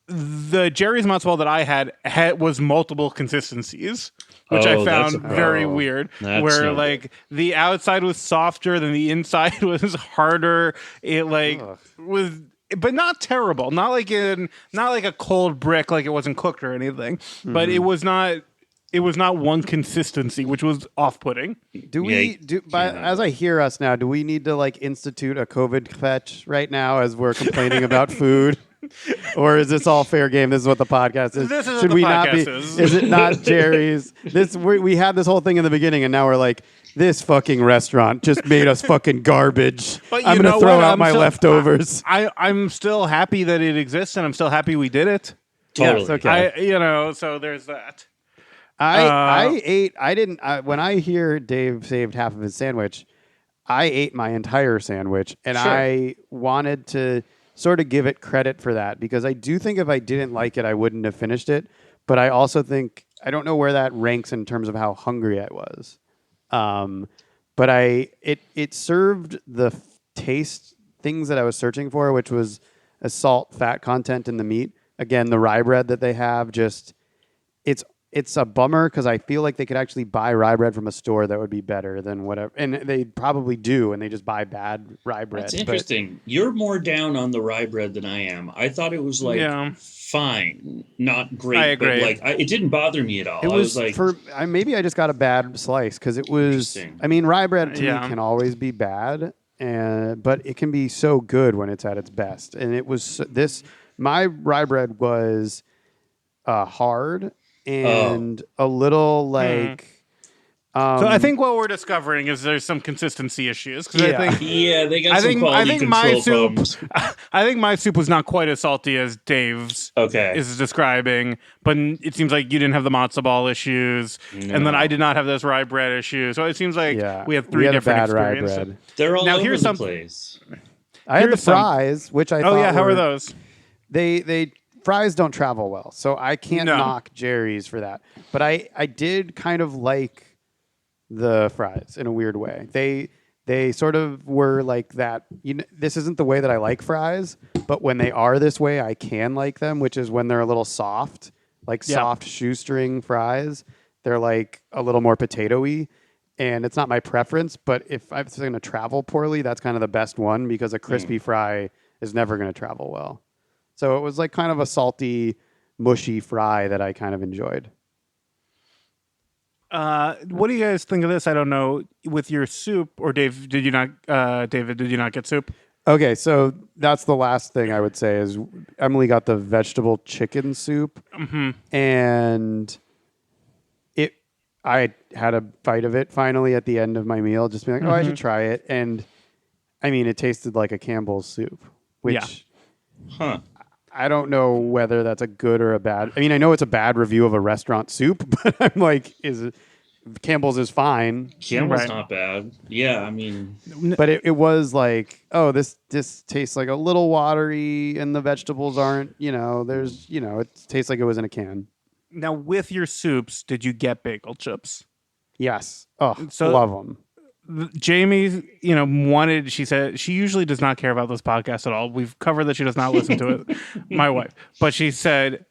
The Jerry's matzo ball that I had was multiple consistencies, which I Oh, that's found a very problem. weird. That's where no like the outside was softer than the inside was harder. It was, but not terrible. Not like a cold brick, like it wasn't cooked or anything. But it was not. It was not one consistency, which was off-putting. As I hear us now, do we need to like institute a COVID fetch right now as we're complaining about food? Or is this all fair game? This is what the podcast is. This is Should what we the not be? podcast is. Is it not Jerry's? We had this whole thing in the beginning, and now we're like, this fucking restaurant just made us fucking garbage. But I'm you gonna know throw what? out I'm my still- leftovers. I'm still happy that it exists, and I'm still happy we did it. Totally. Yes, okay. So there's that. I ate. I didn't. When I hear Dave saved half of his sandwich, I ate my entire sandwich, and Sure. I wanted to sort of give it credit for that because I do think if I didn't like it, I wouldn't have finished it. But I also think I don't know where that ranks in terms of how hungry I was. But it served the taste things that I was searching for, which was a salt, fat content in the meat. Again, the rye bread that they have, just it's a bummer because I feel like they could actually buy rye bread from a store that would be better than whatever, and they probably do, and they just buy bad rye bread. That's but- interesting. You're more down on the rye bread than I am. I thought it was like fine, not great, I agree. but like it didn't bother me at all. It I was like, maybe I just got a bad slice because it was. Interesting. I mean, rye bread to Yeah. me can always be bad, but it can be so good when it's at its best. And it was this. My rye bread was hard and a little like. So I think what we're discovering is there's some consistency issues. 'Cause Yeah. I think yeah, they got I some think quality my control soup. problems. I think my soup was not quite as salty as Dave's Okay. is describing, but it seems like you didn't have the matzo ball issues, and then I did not have this rye bread issue. So it seems like we have three had a different bad rye experiences. bread. They're all Now, over here's the something- place. I had the Here's some- fries, which I Oh thought yeah, how were are those? They fries don't travel well, so I can't No. knock Jerry's for that. But I did kind of like the fries in a weird way. They sort of were like that. This isn't the way that I like fries, but when they are this way, I can like them, which is when they're a little soft, like Yeah. soft shoestring fries. They're like a little more potatoey. and it's not my preference. But if I'm going to travel poorly, that's kind of the best one because a crispy fry is never going to travel well. So it was like kind of a salty, mushy fry that I kind of enjoyed. What do you guys think of this? I don't know. With your soup, or Dave, did you not? David, did you not get soup? Okay, so that's the last thing I would say is Emily got the vegetable chicken soup, and I had a bite of it finally at the end of my meal, just being like, oh, I should try it, and I mean, it tasted like a Campbell's soup, which I don't know whether that's a good or a bad. I mean, I know it's a bad review of a restaurant soup, but I'm like, Campbell's is fine. Campbell's not bad. Yeah, I mean, but it was like, oh, this tastes like a little watery, and the vegetables aren't. It tastes like it was in a can. Now, with your soups, did you get bagel chips? Yes. Oh, So- love them. Jamie, wanted. She said she usually does not care about this podcast at all. We've covered that she does not listen to it. My wife, but she said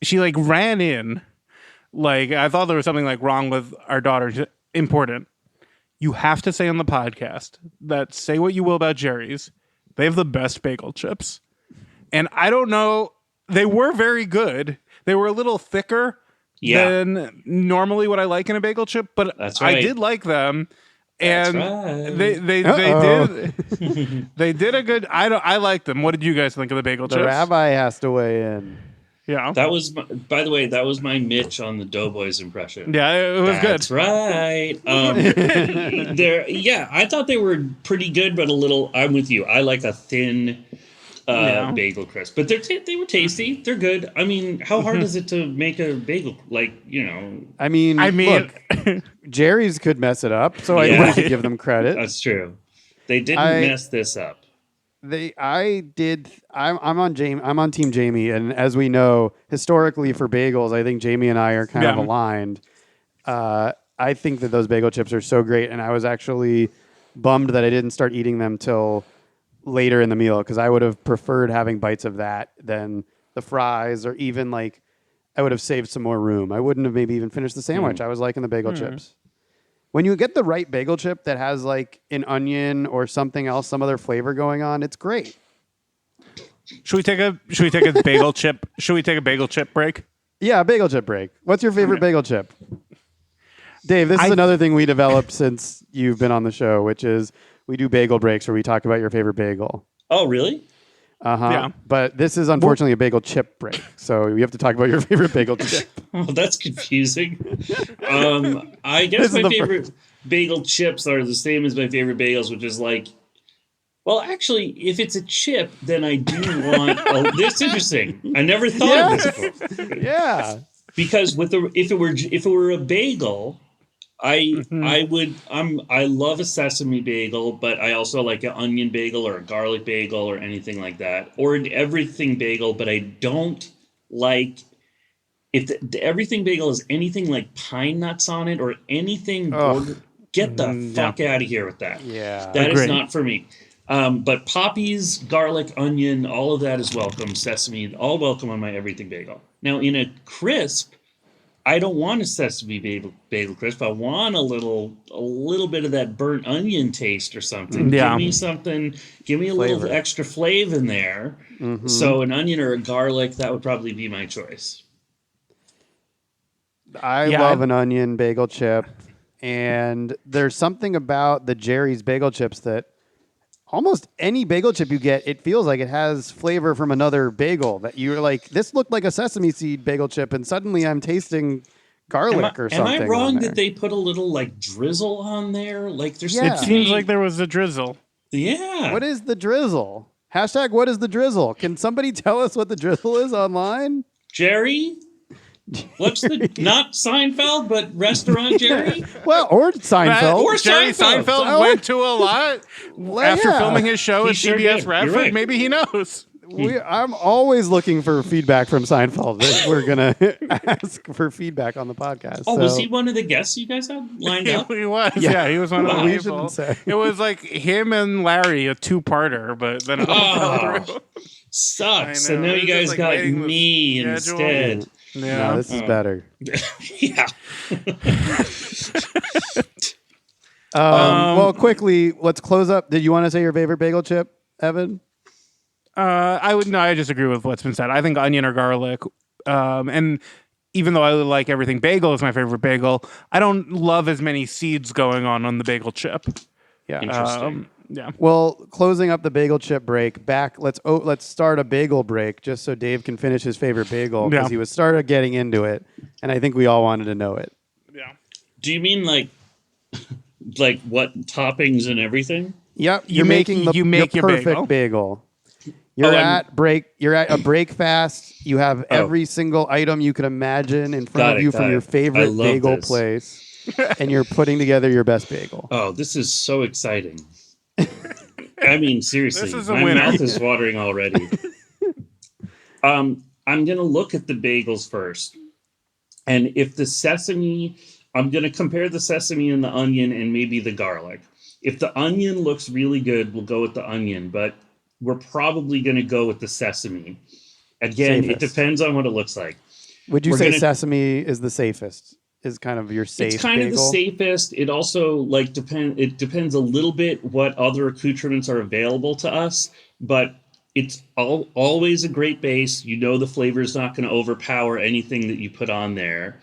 she like ran in. Like, I thought there was something like wrong with our daughter. She said, important. You have to say on the podcast that say what you will about Jerry's. They have the best bagel chips. And I don't know. They were very good. They were a little thicker than normally what I like in a bagel chip, but That's right. I did like them. And right. they did a good. I liked them. What did you guys think of the bagel The chips? rabbi has to weigh in. Yeah. That was, by the way, that was my Mitch on the Doughboys impression. Yeah, it was That's good. right. I thought they were pretty good, but a little. I'm with you. I like a thin bagel crisp, but they were tasty. They're good. I mean, how hard is it to make a bagel? I mean, look, Jerry's could mess it up, so I want to give them credit. That's true. They didn't mess this up. I'm on Team Jamie, and as we know, historically for bagels, I think Jamie and I are kind of aligned. I think that those bagel chips are so great, and I was actually bummed that I didn't start eating them till later in the meal because I would have preferred having bites of that than the fries, or even like I would have saved some more room. I wouldn't have maybe even finished the sandwich. I was liking the bagel chips. When you get the right bagel chip that has like an onion or something else, some other flavor going on, it's great. Should we take a bagel chip? Should we take a bagel chip break? Yeah, bagel chip break. What's your favorite bagel chip? Dave, this is another thing we developed since you've been on the show, which is we do bagel breaks where we talk about your favorite bagel. Oh, really? Yeah. But this is unfortunately a bagel chip break, so you have to talk about your favorite bagel chip. Oh, that's confusing. I guess my favorite bagel chips are the same as my favorite bagels, which is like, well, actually, if it's a chip, then I do want. Oh, this is interesting. I never thought of this before. Yeah, because if it were a bagel, I love a sesame bagel, but I also like an onion bagel or a garlic bagel or anything like that, or an everything bagel. But I don't like if the everything bagel is anything like pine nuts on it or anything. Get the fuck out of here with that. Yeah, that is not for me. But poppies, garlic, onion, all of that is welcome. Sesame, all welcome on my everything bagel. Now in a crisp, I don't want a sesame bagel crisp. I want a little bit of that burnt onion taste or something. Yeah. Give me a little extra flavor in there. Mm-hmm. So an onion or a garlic, that would probably be my choice. I love an onion bagel chip, and there's something about the Jerry's bagel chips that almost any bagel chip you get, it feels like it has flavor from another bagel that you're like, this looked like a sesame seed bagel chip, and suddenly I'm tasting garlic or something. Am I wrong that they put a little like drizzle on there? Like there's It seems like there was a drizzle. Yeah. What is the drizzle? Hashtag what is the drizzle? Can somebody tell us what the drizzle is online? Jerry? What's the not Seinfeld, but restaurant Jerry? Well, or Seinfeld. Or Jerry Seinfeld went to a lot after filming his show at sure CBS did. Radford. You're right. Maybe he knows. I'm always looking for feedback from Seinfeld. We're gonna ask for feedback on the podcast. Oh, was he one of the guests you guys had lined up? He was. Yeah, he was one of the We people. shouldn't say. It was like him and Larry, a two-parter, but then it all fell through. Sucks. I So know. now It you was guys just like got waiting with me schedule. instead. Yeah. No, this is better. Yeah. Well, quickly, let's close up. Did you want to say your favorite bagel chip, Evan? I just agree with what's been said. I think onion or garlic. And even though I like everything bagel is my favorite bagel, I don't love as many seeds going on the bagel chip. Yeah. Interesting. Yeah. Well, closing up the bagel chip break, let's start a bagel break just so Dave can finish his favorite bagel because Yeah. he was started getting into it, and I think we all wanted to know it. Yeah. Do you mean like what toppings and everything? Yep, You you're make- making you make your your perfect bagel. Oh, I'm- You're at a break fast. You have every single item you can imagine in front Got of it, you got from it. your I favorite love bagel this. place, and you're putting together your best bagel. Oh, this is so exciting. I mean, seriously, This is a my winner. mouth is watering already. I'm gonna look at the bagels first, and if the sesame, I'm gonna compare the sesame and the onion and maybe the garlic. If the onion looks really good, we'll go with the onion, but we're probably gonna go with the sesame. Again, it Safest. depends on what it looks like. Would you We're say gonna- sesame is the safest? Is kind of your safe It's kind of the bagel? safest. It also it depends a little bit what other accoutrements are available to us, but it's always a great base. You know the flavor is not going to overpower anything that you put on there.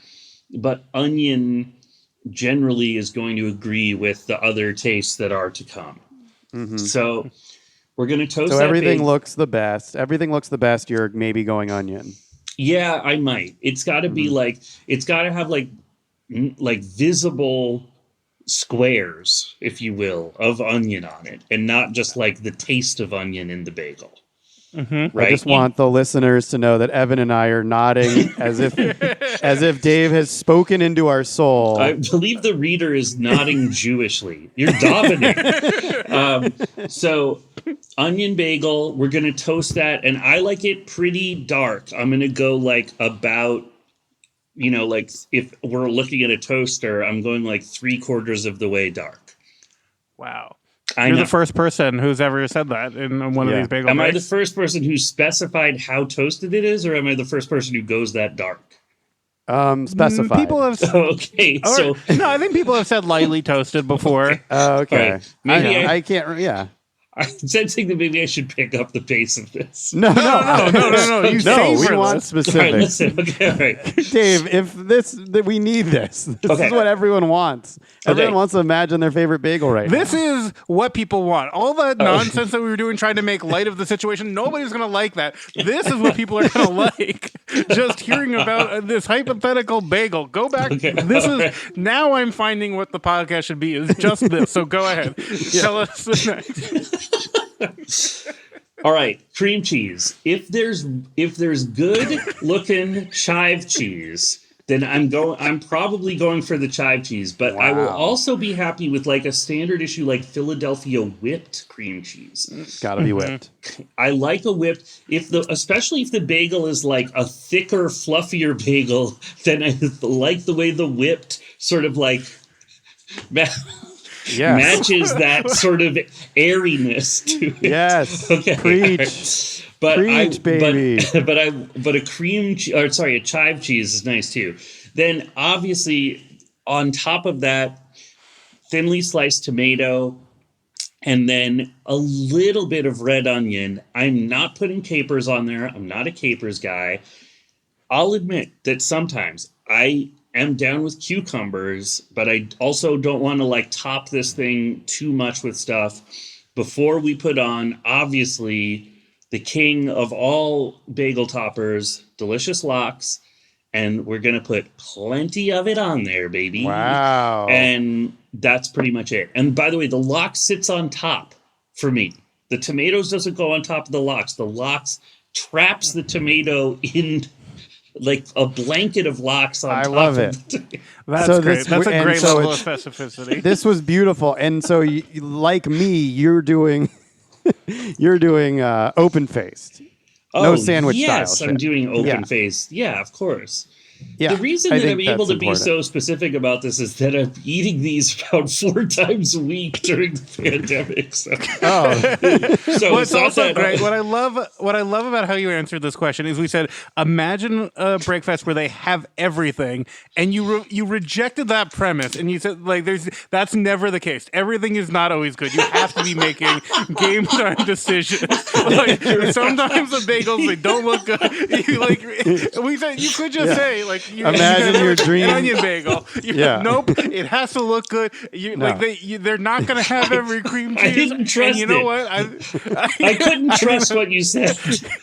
But onion generally is going to agree with the other tastes that are to come. So we're going to toast So that everything bag- looks the best. Everything looks the best. You're maybe going onion. Yeah, I might. It's got to be like, it's got to have like visible squares, if you will, of onion on it, and not just like the taste of onion in the bagel. Right? I just want the listeners to know that Evan and I are nodding as if Dave has spoken into our soul. I believe the reader is nodding Jewishly. You're dominating. So, onion bagel, we're going to toast that. And I like it pretty dark. I'm going to go like about, like if we're looking at a toaster, I'm going like 3/4 of the way dark. Wow. I You're know. the first person who's ever said that in one of Yeah. these bagel Am I the breaks. first person who specified how toasted it is, or am I the first person who goes that dark? Specified. People have Okay, so no, I think people have said lightly toasted before. Okay. Right. Maybe I can't. Yeah. I'm sensing that maybe I should pick up the pace of this. No. No. You No, savor we want this. All right, specifics. listen. Okay, all right. Dave, we need this. This Okay. is what everyone wants. Everyone Okay. wants to imagine their favorite bagel right This now. is what people want. All that nonsense that we were doing trying to make light of the situation, nobody's going to like that. This is what people are going to like. Just hearing about this hypothetical bagel. Go back. Okay, This all is now I'm finding what the podcast should be is just this. So go ahead. Tell us the next. All right, cream cheese. If there's good looking chive cheese, then I'm probably going for the chive cheese, but I will Wow. also be happy with like a standard issue like Philadelphia whipped cream cheese. It's got to be whipped. I like a whipped especially if the bagel is like a thicker, fluffier bagel, then I like the way the whipped sort of like Yes. matches that sort of airiness to it. Yes. Okay. Preach. But Preach, baby. But a a chive cheese is nice too. Then obviously on top of that, thinly sliced tomato, and then a little bit of red onion. I'm not putting capers on there. I'm not a capers guy. I'll admit that sometimes I am down with cucumbers, but I also don't want to like top this thing too much with stuff. Before we put on, obviously, the king of all bagel toppers, delicious lox, and we're gonna put plenty of it on there, baby. Wow. And that's pretty much it. And by the way, the lox sits on top for me. The tomatoes doesn't go on top of the lox. The lox traps the tomato in like a blanket of lox on I top love of it. the tomato. That's So great. this- That's a and great so level of it's- specificity. This was beautiful. And so, like me, you're doing open faced. No sandwich yes, style I'm shit. doing open Yeah. face. Yeah, of course. Yeah, The reason I that think I'm able that's to be important. so specific about this is that I'm eating these about 4 times a week during the pandemic. So, Oh, so Well, it's it's not also that great. What I love about how you answered this question is we said, imagine a breakfast where they have everything, and you rejected that premise, and you said like that's never the case. Everything is not always good. You have to be making game time decisions. Like sometimes the bagels they don't look good. We said you could just say like Imagine your dream- an onion bagel. Yeah. Nope, it has to look good. No. They're not going to have every cream cheese. I didn't trust and you know it. what? I couldn't trust what you said.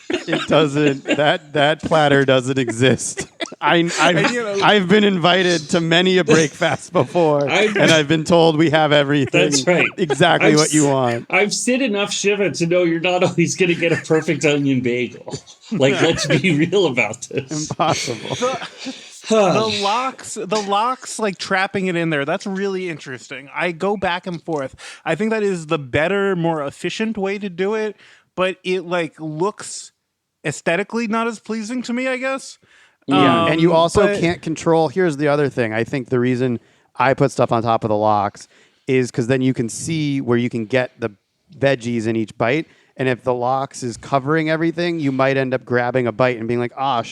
it doesn't. That platter doesn't exist. I've been invited to many a breakfast before, and I've been told we have everything. That's right. Exactly what you want. I've seen enough Shiva to know you're not always going to get a perfect onion bagel. Like, let's be real about this. Impossible. The locks like trapping it in there, that's really interesting. I go back and forth. I think that is the better, more efficient way to do it, but it like looks aesthetically not as pleasing to me, I guess. Yeah, and you also but- can't control. Here's the other thing. I think the reason I put stuff on top of the locks is because then you can see where you can get the veggies in each bite. And if the locks is covering everything, you might end up grabbing a bite and being like, "Oh,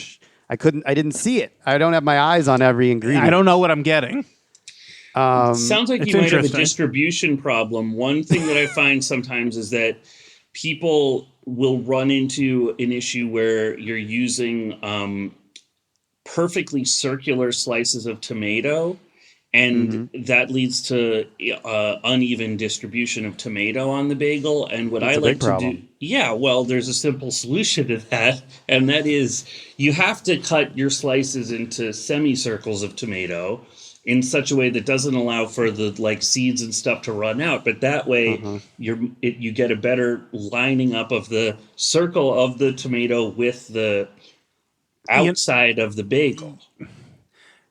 I didn't see it. I don't have my eyes on every ingredient. I don't know what I'm getting." Sounds like it's you might have a interesting. distribution problem. One thing that I find sometimes is that people will run into an issue where you're using perfectly circular slices of tomato, and that leads to uneven distribution of tomato on the bagel. And what That's I a like big to problem. do, yeah, well, there's a simple solution to that, and that is you have to cut your slices into semicircles of tomato in such a way that doesn't allow for the like seeds and stuff to run out, but that way you get a better lining up of the circle of the tomato with the outside of the bagel.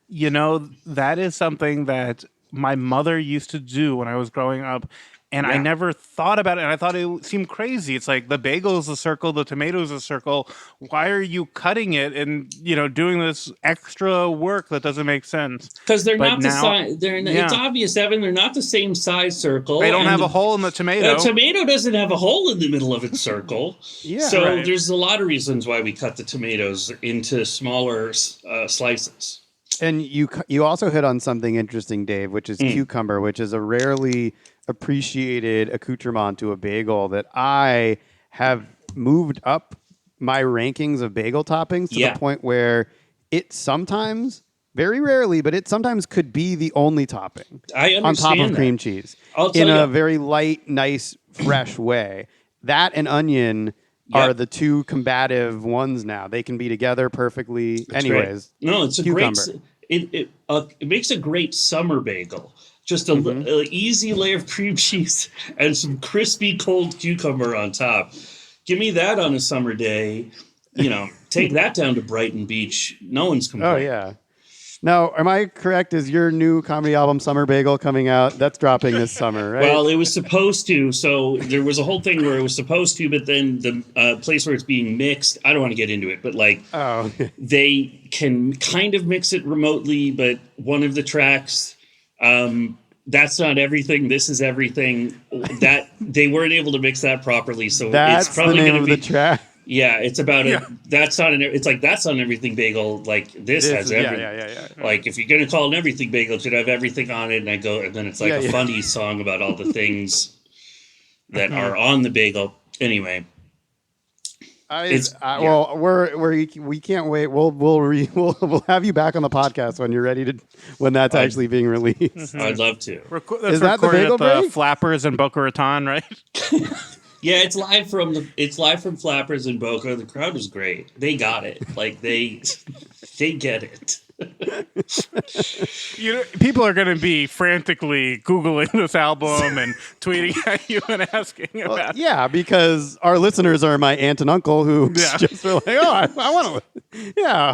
You know, that is something that my mother used to do when I was growing up, and I Yeah. never thought about it, and I thought it seemed crazy. It's like the bagel is a circle, the tomato is a circle. Why are you cutting it and, doing this extra work that doesn't make sense? Because they're But not the now- size. yeah. It's obvious, Evan. They're not the same size circle. They don't and have a hole in the tomato. A tomato doesn't have a hole in the middle of its circle. Yeah, so right. there's a lot of reasons why we cut the tomatoes into smaller slices. And you also hit on something interesting, Dave, which is cucumber, which is a rarely appreciated accoutrement to a bagel that I have moved up my rankings of bagel toppings to the point where it sometimes, very rarely, but it sometimes could be the only topping I on top understand of that. cream cheese I'll in tell a you- very light, nice, fresh way. That and onion are the two combative ones now. They can be together perfectly. That's great. Anyways, No, it's a cucumber. great. It makes a great summer bagel. Just a easy layer of cream cheese and some crispy cold cucumber on top. Give me that on a summer day. Take that down to Brighton Beach. No one's Oh complaining. yeah. Now, am I correct? Is your new comedy album Summer Bagel coming out? That's dropping this summer, right? Well, it was supposed to. So there was a whole thing where it was supposed to, but then the place where it's being mixed, I don't want to get into it, but like they can kind of mix it remotely, but one of the tracks, that's not everything. This is everything. That they weren't able to mix that properly. So that's it's probably the name going of to the be. track. Yeah, it's about it. That's not an. It's like that's on everything bagel. Like this has everything. Yeah. Like if you're gonna call an everything bagel, it should have everything on it. And then it's like a funny song about all the things that are on the bagel. Anyway, Well, we can't wait. We'll have you back on the podcast when you're ready to when that's actually being released. I'd love to. That's Is that the recorded bagel at the break? Flappers in Boca Raton, right? Yeah, it's live from Flappers in Boca. The crowd was great. They got it. Like they get it. People are going to be frantically Googling this album and tweeting at you and asking about it. Yeah, because our listeners are my aunt and uncle who just are like, I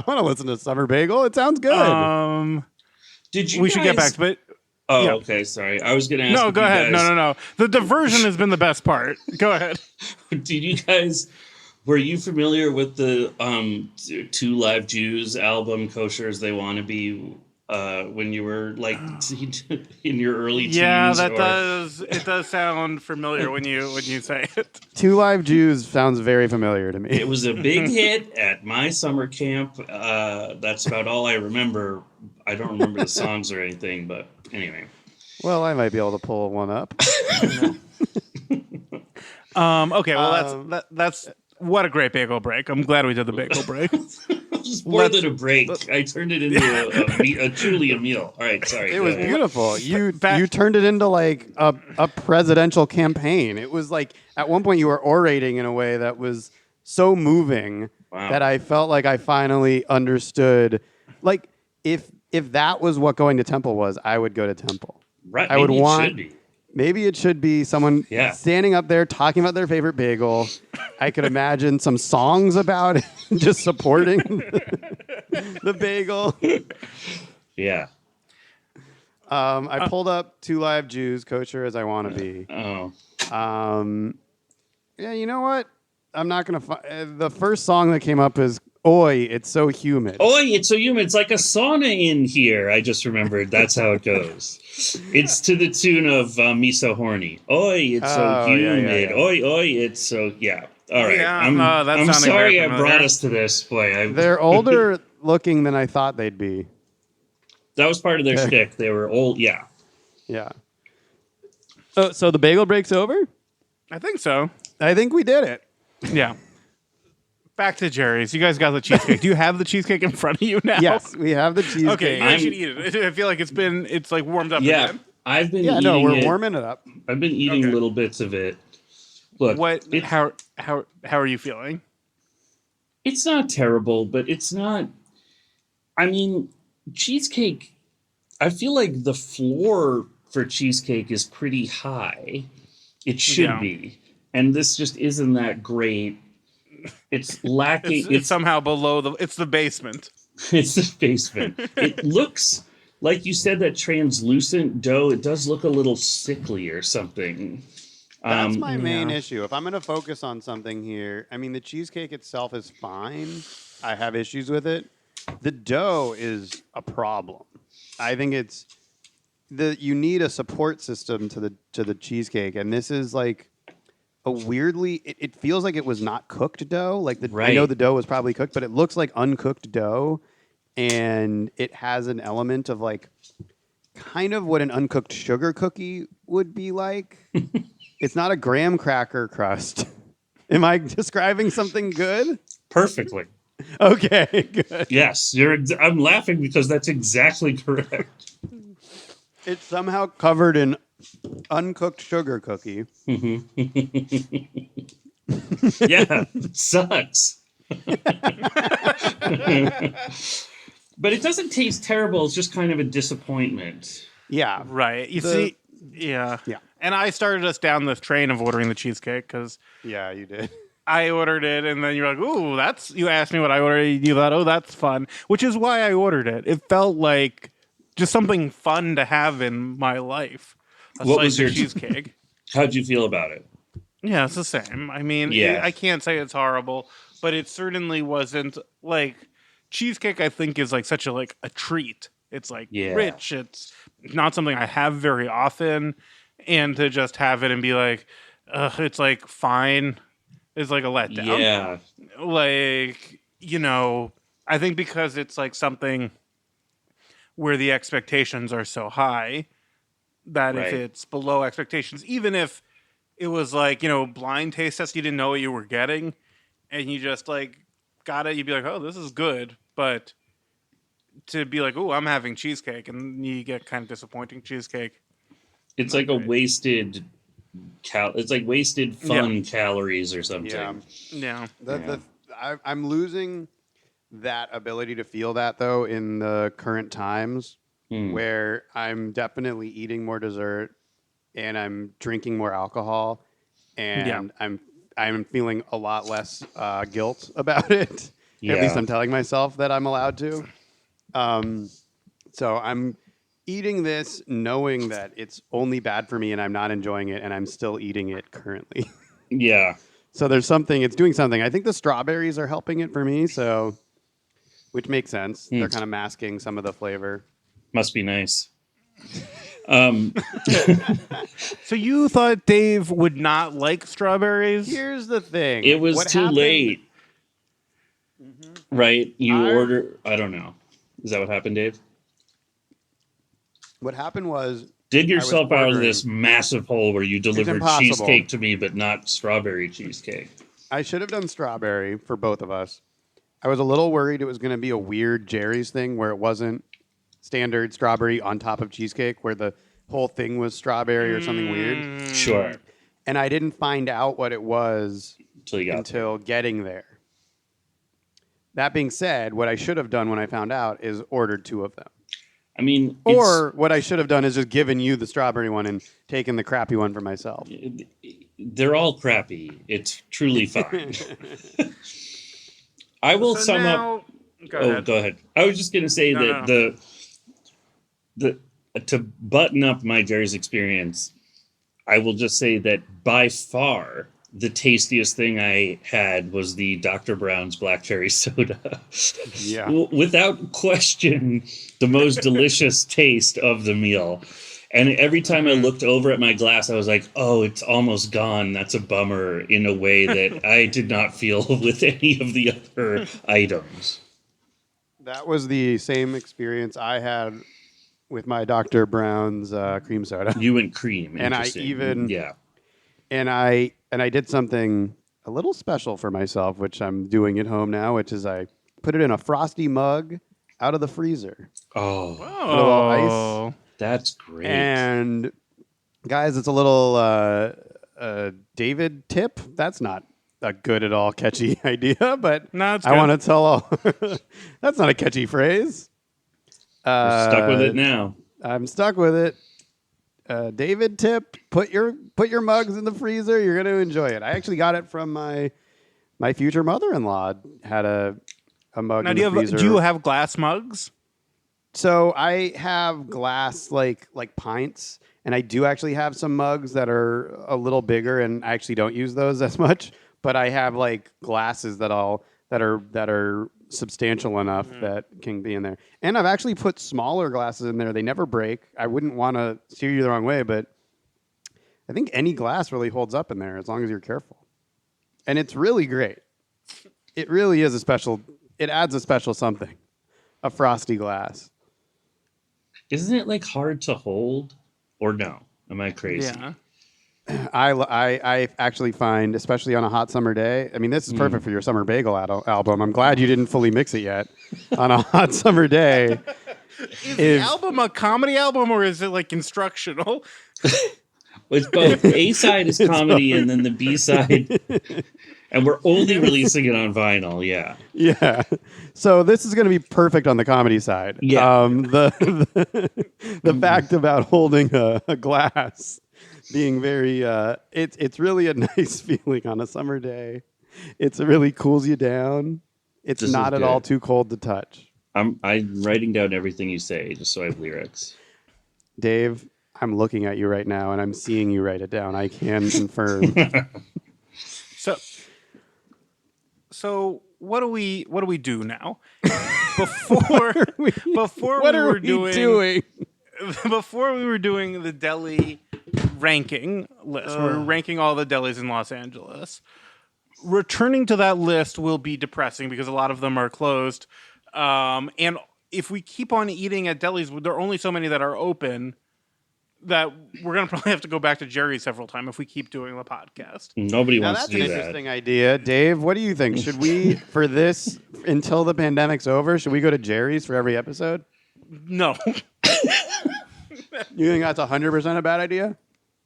want to listen to Summer Bagel. It sounds good. Did you? We should get back guys- to it. Oh, Yeah. okay. Sorry, I was gonna ask. No, if go you ahead. guys- No. The diversion has been the best part. Go ahead. Did you guys Were you familiar with the Two Live Jews album, Kosher as They Want to Be, when you were like in your early Yeah, teens? it does sound familiar when you say it. Two Live Jews sounds very familiar to me. It was a big hit at my summer camp. That's about all I remember. I don't remember the songs or anything, but anyway. Well, I might be able to pull one up. Okay, well that's what a great bagel break. I'm glad we did the bagel break. Just more than a break. I turned it into truly a meal. All right, sorry. It was beautiful. You turned it into like a presidential campaign. It was like at one point you were orating in a way that was so moving that I felt like I finally understood. Like if that was what going to temple was, I would go to temple. Right. I would maybe want. It should be. Maybe it should be someone standing up there talking about their favorite bagel. I could imagine some songs about it, just supporting the bagel. Yeah. I pulled up Two Live Jews, Kosher as I Want to Be. Oh. Yeah, you know what? I'm not going to the first song that came up is Oi, It's So Humid. Oi, it's so humid. It's like a sauna in here. I just remembered. That's how it goes. It's to the tune of Me So Horny. Oi, it's so humid. Yeah. Oi, oi, it's so... Yeah. All right. Yeah, I'm sorry I brought us to this. Boy, They're older looking than I thought they'd be. that was part of their shtick. They were old. Yeah. Yeah. So the bagel break's over? I think so. I think we did it. Yeah. Back to Jerry's. You guys got the cheesecake. Do you have the cheesecake in front of you now? Yes, we have the cheesecake. Okay, you guys should eat it. I feel like it's like warmed up Yeah. again. I've been Yeah, eating no, we're it. warming it up. I've been eating Okay. little bits of it. Look, How are you feeling? it's not terrible, but it's not. I mean, cheesecake. I feel like the floor for cheesecake is pretty high. It should Yeah. be, and this just isn't that great. It's lacking. It's somehow below it's the basement. It's the basement. It looks like you said that translucent dough. It does look a little sickly or something. That's my main issue. If I'm going to focus on something here, I mean, the cheesecake itself is fine. I have issues with it. The dough is a problem. I think you need a support system to the cheesecake, and this is like a weirdly. It feels like it was not cooked dough. Like I know the dough was probably cooked, but it looks like uncooked dough, and it has an element of like kind of what an uncooked sugar cookie would be like. It's not a graham cracker crust. Am I describing something good? Perfectly. Okay, good. Yes, I'm laughing because that's exactly correct. It's somehow covered in uncooked sugar cookie. Yeah, sucks. But it doesn't taste terrible. It's just kind of a disappointment. Yeah. Right. You see, yeah. Yeah. And I started us down this train of ordering the cheesecake because Yeah, you did. I ordered it, and then you're like, "Ooh, that's." You asked me what I ordered. You thought, "Oh, that's fun," which is why I ordered it. It felt like just something fun to have in my life. What was your cheesecake? How'd you feel about it? Yeah, it's the same. I mean, Yeah. I can't say it's horrible, but it certainly wasn't like cheesecake. I think is like such a treat. It's like rich. It's not something I have very often, and to just have it and be like, it's like fine. Is like a letdown. Yeah. Like, I think because it's like something where the expectations are so high that if it's below expectations, even if it was like, blind taste test, you didn't know what you were getting and you just like got it, you'd be like, oh, this is good. But to be like, oh, I'm having cheesecake, and you get kind of disappointing cheesecake. It's like a wasted it's like wasted fun calories or something. Yeah. I'm losing that ability to feel that though in the current times where I'm definitely eating more dessert and I'm drinking more alcohol and I'm feeling a lot less guilt about it. Yeah. At least I'm telling myself that I'm allowed to. So I'm eating this knowing that it's only bad for me and I'm not enjoying it and I'm still eating it currently. Yeah. So there's something. It's doing something. I think the strawberries are helping it for me. So, which makes sense. They're kind of masking some of the flavor. Must be nice. So you thought Dave would not like strawberries? Here's the thing. It was What too happened- late. Right? You order. I don't know. Is that what happened, Dave? What happened was Dig yourself out of ordering. this massive hole where you delivered impossible. cheesecake to me, but not strawberry cheesecake. I should have done strawberry for both of us. I was a little worried it was going to be a weird Jerry's thing where it wasn't standard strawberry on top of cheesecake, where the whole thing was strawberry or something weird. Sure. And I didn't find out what it was Until you got until getting there. That being said, what I should have done when I found out is ordered 2 of them. I mean, Or what I should have done is just given you the strawberry one and taken the crappy one for myself. they're all crappy. It's truly fine. I will So sum up. now, Go ahead. I was just going to say that the to button up my Jerry's experience, I will just say that by far the tastiest thing I had was the Dr. Brown's black cherry soda. Yeah. Without question, the most delicious taste of the meal. And every time I looked over at my glass, I was like, oh, it's almost gone. That's a bummer, in a way that I did not feel with any of the other items. That was the same experience I had with my Dr. Brown's cream soda. You and cream. And I Interesting. even- Yeah. And I did something a little special for myself, which I'm doing at home now, which is I put it in a frosty mug out of the freezer. Oh, Oh, that's great. And guys, it's a little David tip. That's not a good at all catchy idea, but No, it's I good. want to tell all. That's not a catchy phrase. We're stuck with it now. I'm stuck with it. David tip: put your mugs in the freezer. You're going to enjoy it. I actually got it from my future mother-in-law. Had a mug now in do the you freezer. do you have glass mugs? So I have glass like pints, and I do actually have some mugs that are a little bigger, and I actually don't use those as much. But I have like glasses that are substantial enough that can be in there. And I've actually put smaller glasses in there. They never break. I wouldn't want to steer you the wrong way, but I think any glass really holds up in there as long as you're careful. And it's really great. It really is it adds a special something. A frosty glass. Isn't it like hard to hold? Or no? Am I crazy? Yeah. I actually find, especially on a hot summer day, I mean, this is perfect for your summer bagel album. I'm glad you didn't fully mix it yet. On a hot summer day, Is the album a comedy album or is it like instructional? It's both. The A side is comedy, and then the B side, and we're only releasing it on vinyl. Yeah. yeah. So this is going to be perfect on the comedy side. Yeah. The fact about holding a glass being very, it's really a nice feeling on a summer day. It really cools you down. It's This is not at all good. too cold to touch. I'm writing down everything you say just so I have lyrics. Dave, I'm looking at you right now, and I'm seeing you write it down. I can confirm. So what do we do now? Before What we are were we doing before we were doing the deli ranking list, we were ranking all the delis in Los Angeles. Returning to that list will be depressing because a lot of them are closed. And if we keep on eating at delis, there are only so many that are open that we're going to probably have to go back to Jerry's several times if we keep doing the podcast. Nobody Now wants that's to an do that. interesting idea. Dave, what do you think? Should we, for this, until the pandemic's over, should we go to Jerry's for every episode? No. You think that's 100% a bad idea?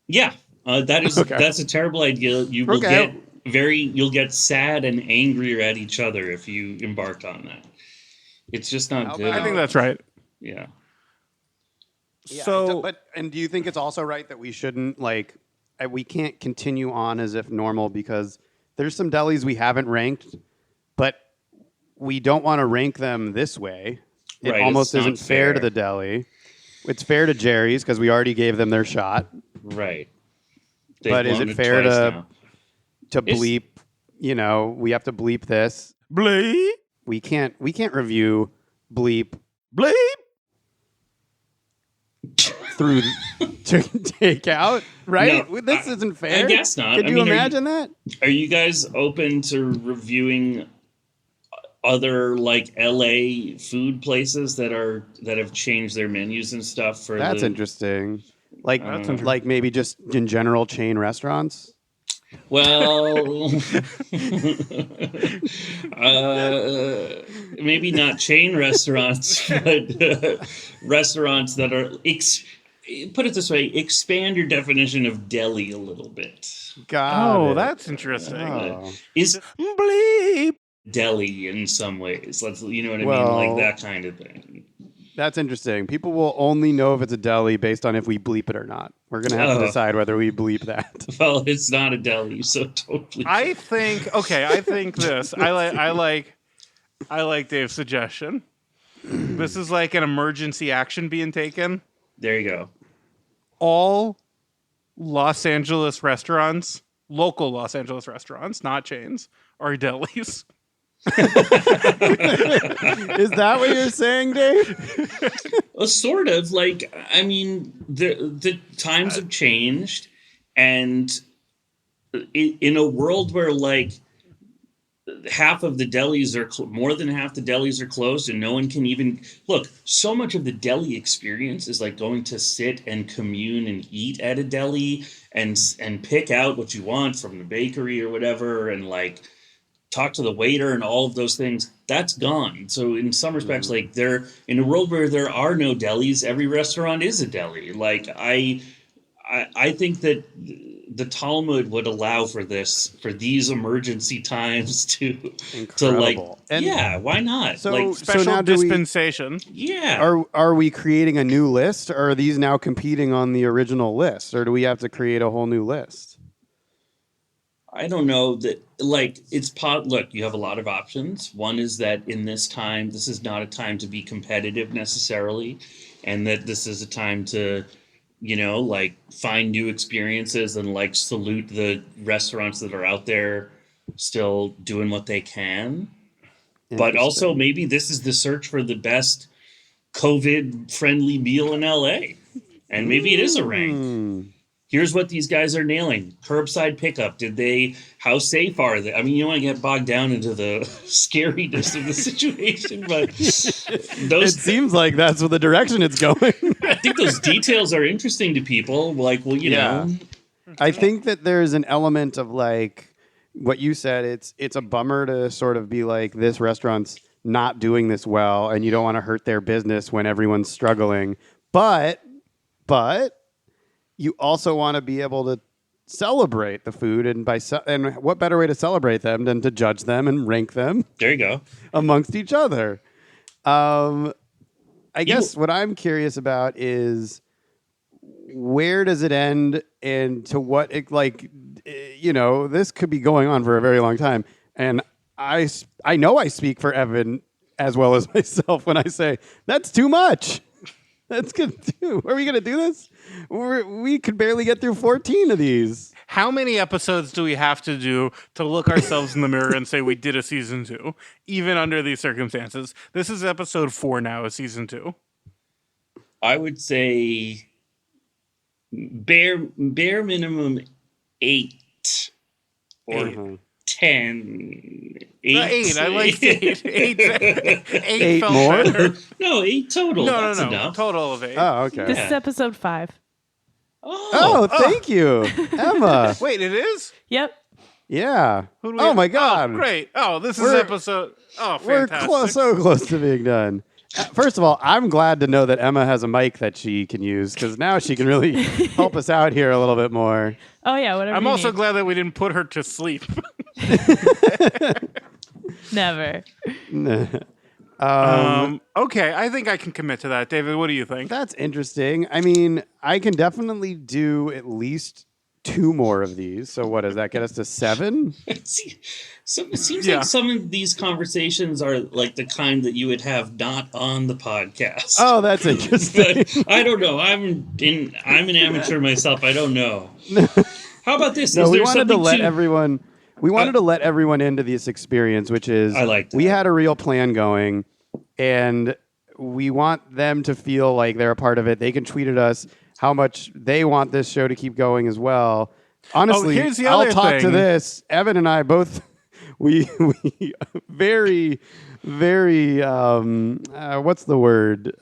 Yeah, that's a terrible idea. You will Okay. you'll get sad and angrier at each other if you embark on that. It's just not How good. about- I think that's right. Yeah. So and do you think it's also right that we shouldn't we can't continue on as if normal because there's some delis we haven't ranked, but we don't want to rank them this way. It Right, almost it's not isn't fair to fair. the deli. It's fair to Jerry's because we already gave them their shot. Right. But is blown it fair twice to- now. to bleep. You know, we have to bleep this. Bleep. We can't review bleep through takeout, right? No, This isn't fair. I guess not. Could I you mean, imagine that? Are you guys open to reviewing other like LA food places that have changed their menus and stuff for That's interesting. Like like maybe just in general chain restaurants? Well, maybe not chain restaurants, but restaurants that are put it this way, expand your definition of deli a little bit. That's interesting. Is Bleep. deli in some ways? You know what I mean? Well, Like that kind of thing. That's interesting. People will only know if it's a deli based on if we bleep it or not. We're going to have to decide whether we bleep that. Well, it's not a deli, so totally. I think this. I like Dave's suggestion. This is like an emergency action being taken. There you go. All Los Angeles restaurants, local Los Angeles restaurants, not chains, are delis. Is that what you're saying, Dave? Sort of. Like, I mean, the times have changed, and in a world where like half of the delis are more than half the delis are closed, and no one can even look. So much of the deli experience is like going to sit and commune and eat at a deli, and pick out what you want from the bakery or whatever, and like talk to the waiter and all of those things. That's gone. So in some respects, like they're in a world where there are no delis, every restaurant is a deli. Like I think that the Talmud would allow for these emergency times to like, and yeah, why not? So, like Special now dispensation. yeah. Are we creating a new list, or are these now competing on the original list, or do we have to create a whole new list? I don't know that, like, look, you have a lot of options. One is that in this time, this is not a time to be competitive necessarily, and that this is a time to, you know, like find new experiences and like salute the restaurants that are out there still doing what they can. But also maybe this is the search for the best COVID friendly meal in LA. And maybe it is a rank. Here's what these guys are nailing. Curbside pickup. How safe are they? I mean, you don't want to get bogged down into the scariness of the situation, but It seems like that's the direction it's going. I think those details are interesting to people. Like, well, you know. I think that there's an element of like what you said. It's a bummer to sort of be like, this restaurant's not doing this well, and you don't want to hurt their business when everyone's struggling. But you also want to be able to celebrate the food, and and what better way to celebrate them than to judge them and rank them? There you go. Amongst each other. I guess what I'm curious about is, where does it end, and to what this could be going on for a very long time. And I know I speak for Evan as well as myself when I say that's too much. That's good too. Are we going to do this? We could barely get through 14 of these. How many episodes do we have to do to look ourselves in the mirror and say we did a season 2, even under these circumstances? This is episode 4 now of season 2. I would say bare minimum 8 or 10. 8. I like 8. 8 felt more? better. No, 8 total. No, That's enough. Total of 8. Oh, okay. This is episode 5. Oh, thank you, Emma. Wait, it is? Yep. Yeah. Who do we Oh have? my God. Oh, great. Oh, this is We're- episode. Oh, We're fantastic. so close to being done. First of all, I'm glad to know that Emma has a mic that she can use, because now she can really help us out here a little bit more. Oh, yeah, whatever I'm you also need. glad that we didn't put her to sleep. Never. Okay, I think I can commit to that. David, what do you think? That's interesting. I mean, I can definitely do at least 2 more of these. So what does that get us to 7? It seems like some of these conversations are like the kind that you would have not on the podcast. Oh, that's interesting. But I don't know. I'm an amateur myself. I don't know. How about this? No, Is we there wanted to something let everyone we wanted to let everyone into this experience, which is I like that. we had a real plan going, and we want them to feel like they're a part of it. They can tweet at us how much they want this show to keep going as well. Honestly, here's the I'll other talk to thing. this. Evan and I both, we very, very, what's the word?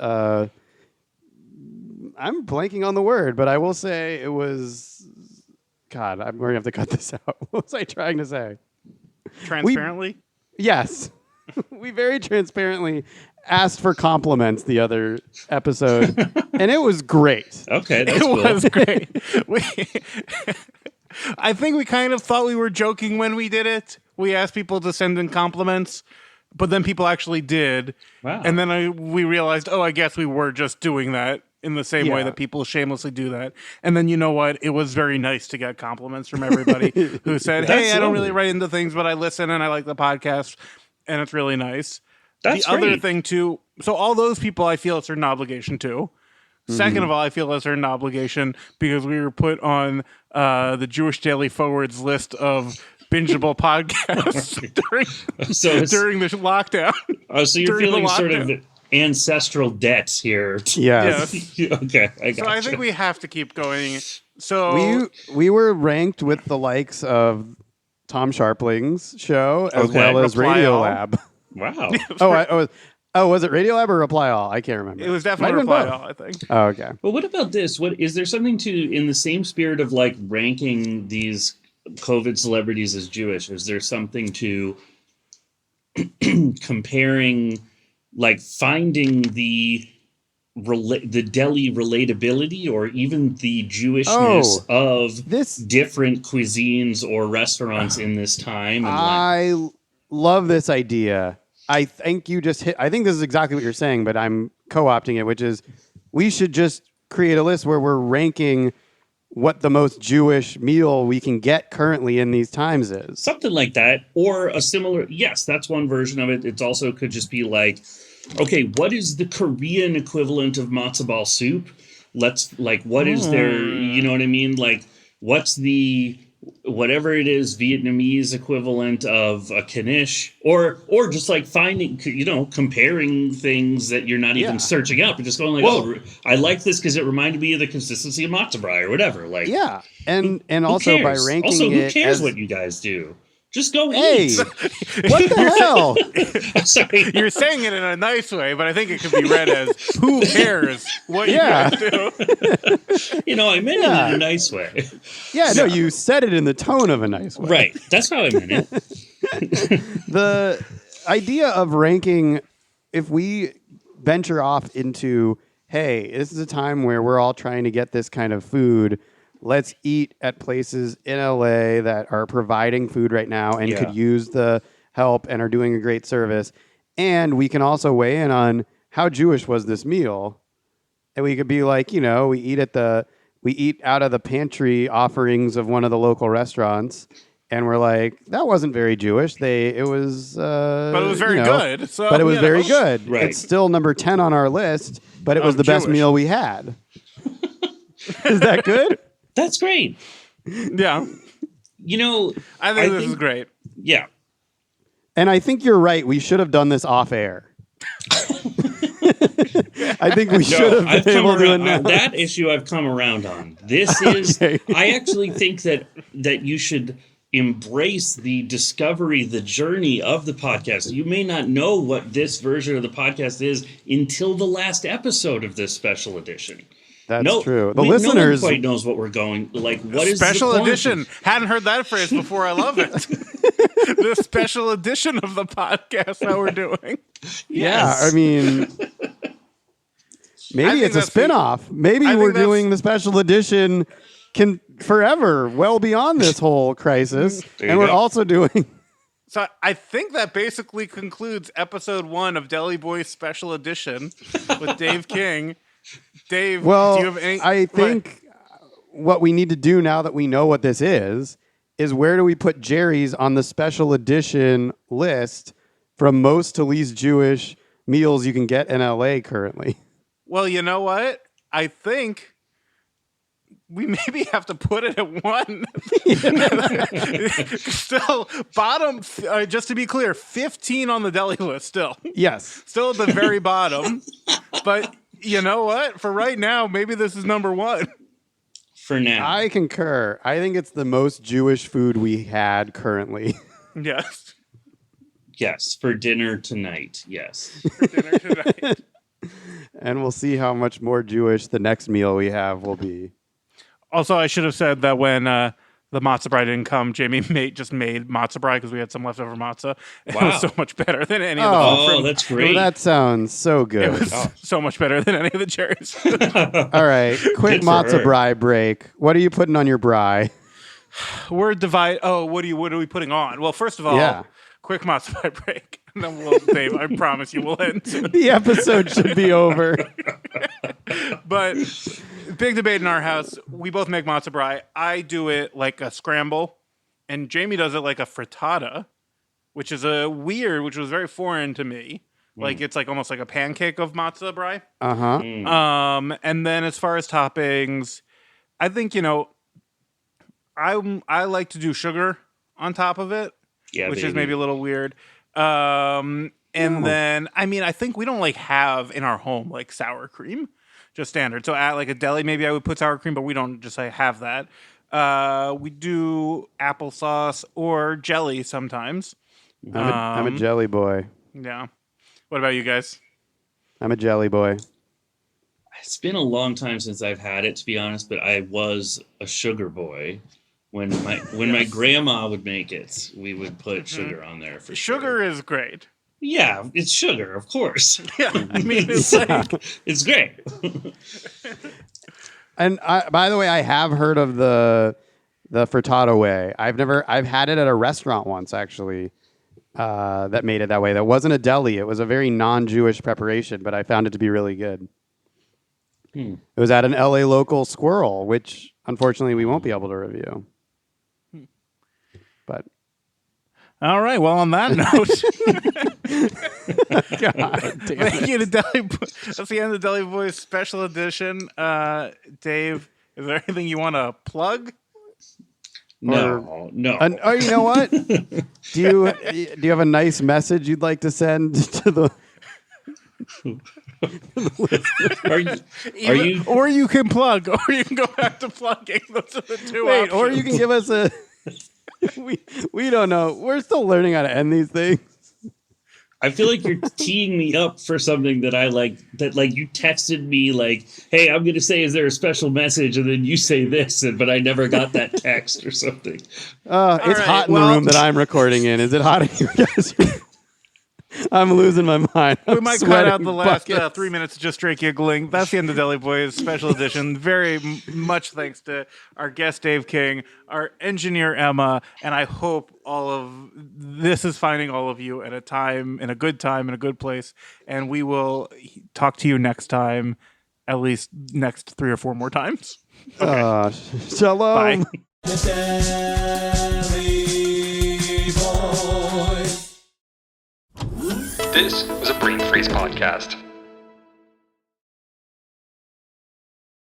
I'm blanking on the word, but I will say it was, God, we're going to have to cut this out. What was I trying to say? Transparently? Yes. We very transparently asked for compliments the other episode, and it was great. Okay, that's It cool. was great. I think we kind of thought we were joking when we did it. We asked people to send in compliments, but then people actually did. Wow. And then we realized, I guess we were just doing that in the same way Yeah. that people shamelessly do that. And then you know what? It was very nice to get compliments from everybody who said, hey, That's I don't really lovely. write into things, but I listen and I like the podcast. And it's really nice. That's the other great. thing too, so all those people I feel it's an obligation to. Second of all, I feel it's an obligation because we were put on the Jewish Daily Forward's list of bingeable podcasts So it's- during the lockdown. Oh, so you're during the feeling sort of lockdown. ancestral debts here. Yes. Okay, I got So I think we have to keep going. So We were ranked with the likes of Tom Sharpling's show as Okay. well as Reply Radio All. Lab. Wow. Was it Radio Lab or Reply All? I can't remember. it was Might definitely have been Reply both. All, I think. Oh, okay. Well, what about this? What is there something to in the same spirit of like ranking these COVID celebrities as Jewish? Is there something to comparing, like finding the deli relatability or even the Jewishness of This different cuisines or restaurants in this time? And I love this idea. I think you just hit. I think this is exactly what you're saying, but I'm co-opting it, which is we should just create a list where we're ranking what the most Jewish meal we can get currently in these times is. something like that, or a similar. Yes, that's one version of it. It's also could just be like, okay, what is the Korean equivalent of matzo ball soup? Let's like, what is their, you know what I mean? Like, what's the whatever it is Vietnamese equivalent of a knish, or just like finding, comparing things that you're not even Yeah. searching up, but just going like, I like this because it reminded me of the consistency of matzo ball or whatever. Like, Yeah, and who also by cares? ranking Also, who it cares as, what you guys do? Just go Hey, eat. what the hell? Sorry. You're saying it in a nice way, but I think it could be read as "Who cares what Yeah. you guys do?" I meant it in a nice way. Yeah, no, you said it in the tone of a nice way. Right. That's how I meant it. The idea of ranking, if we venture off into, hey, this is a time where we're all trying to get this kind of food. Let's eat at places in LA that are providing food right now and Yeah. could use the help and are doing a great service. And we can also weigh in on how Jewish was this meal. And we could be like, we eat out of the pantry offerings of one of the local restaurants. And we're like, that wasn't very Jewish. But But it was very good. So, But it was very good. Right. It's still number 10 on our list, but it was Of the best Jewish. meal we had. Is that good? That's great. Yeah, I think this is great. Yeah. And I think you're right. We should have done this off air. I think we should have I've been come able to around on announce. that issue. I've come around on. This is. Okay. I actually think that you should embrace the discovery, the journey of the podcast. You may not know what this version of the podcast is until the last episode of this special edition. That's true. The No one listeners, quite knows what we're going. Like, what is Special the point? edition. Hadn't heard that phrase before. I love it. The special edition of the podcast that we're doing. yeah, Yes. I mean, maybe think it's a that's the- spin-off. Maybe I think we're that's- doing the special edition forever, well beyond this whole crisis. There you And we're go. also doing... So I think that basically concludes episode 1 of Deli Boys Special Edition with Dave King. Dave, Well, do you have any? I think what we need to do now that we know what this is where do we put Jerry's on the special edition list from most to least Jewish meals you can get in LA currently? Well, you know what? I think we maybe have to put it at 1. Still, bottom, just to be clear, 15 on the deli list still. Yes. Still at the very bottom. But you know what? For right now, maybe this is number 1. For now. I concur. I think it's the most Jewish food we had currently. Yes. Yes, for dinner tonight. Yes. For dinner tonight. And we'll see how much more Jewish the next meal we have will be. Also, I should have said that when the matzo brie didn't come, Jamie just made matzo brie because we had some leftover matzo. It Wow. was so much better than any of the Oh, food from- that's great. That sounds so It good. was so much better than any of the cherries. All right, quick Good for matzo her. brie break. What are you putting on your brie? We're divide. Oh, what are we putting on? Well, first of all, Yeah. quick matzo brie break, and then we'll, Dave. I promise you, we'll end soon. The episode should be over. But big debate in our house. We both make matzo brie. I do it like a scramble, and Jamie does it like a frittata, which is which was very foreign to me. Like it's like almost like a pancake of matzo brie. Uh-huh. And then as far as toppings, I think I like to do sugar on top of it, Yeah, which is baby. maybe a little weird. And then I think we don't have in our home like sour cream, just standard. So at like a deli, maybe I would put sour cream, but we don't just have that. We do applesauce or jelly sometimes. I'm a jelly boy. Yeah. What about you guys? I'm a jelly boy. It's been a long time since I've had it, to be honest, but I was a sugar boy. When my grandma would make it, we would put sugar on there for sure. Sugar is great. Yeah, it's sugar, of course. Yeah. I mean, it's like, It's great. And by the way, I have heard of the frittata way. I've had it at a restaurant once actually. That made it that way. That wasn't a deli. It was a very non-Jewish preparation, but I found it to be really good. It was at an LA local Squirrel, which unfortunately we won't be able to review. But all right. Well, on that note, God damn thank you to Deli Boys. That's the end of Deli Boys special edition. Dave, is there anything you want to plug? No. Oh, you know what? Do you have a nice message you'd like to send to the? Are you Or you can plug, or you can go back to plugging. Those are the two Wait, options. or you can give us a. We don't know. We're still learning how to end these things. I feel like you're teeing me up for something that I like. That like you texted me like, "Hey, I'm going to say, is there a special message?" And then you say this, but I never got that text or something. It's right, hot in the well- room that I'm recording in. Is it hot in you guys? I'm losing my mind. We I'm might cut sweating out the last buckets. 3 minutes of just straight giggling. That's the end of Deli Boys special edition. Very much thanks to our guest Dave King, our engineer Emma, and I hope all of this is finding all of you at a time, in a good place. And we will talk to you next time, at least next 3 or 4 more times. Shalom. Bye. The Deli Boys. This was a Brain Freeze podcast.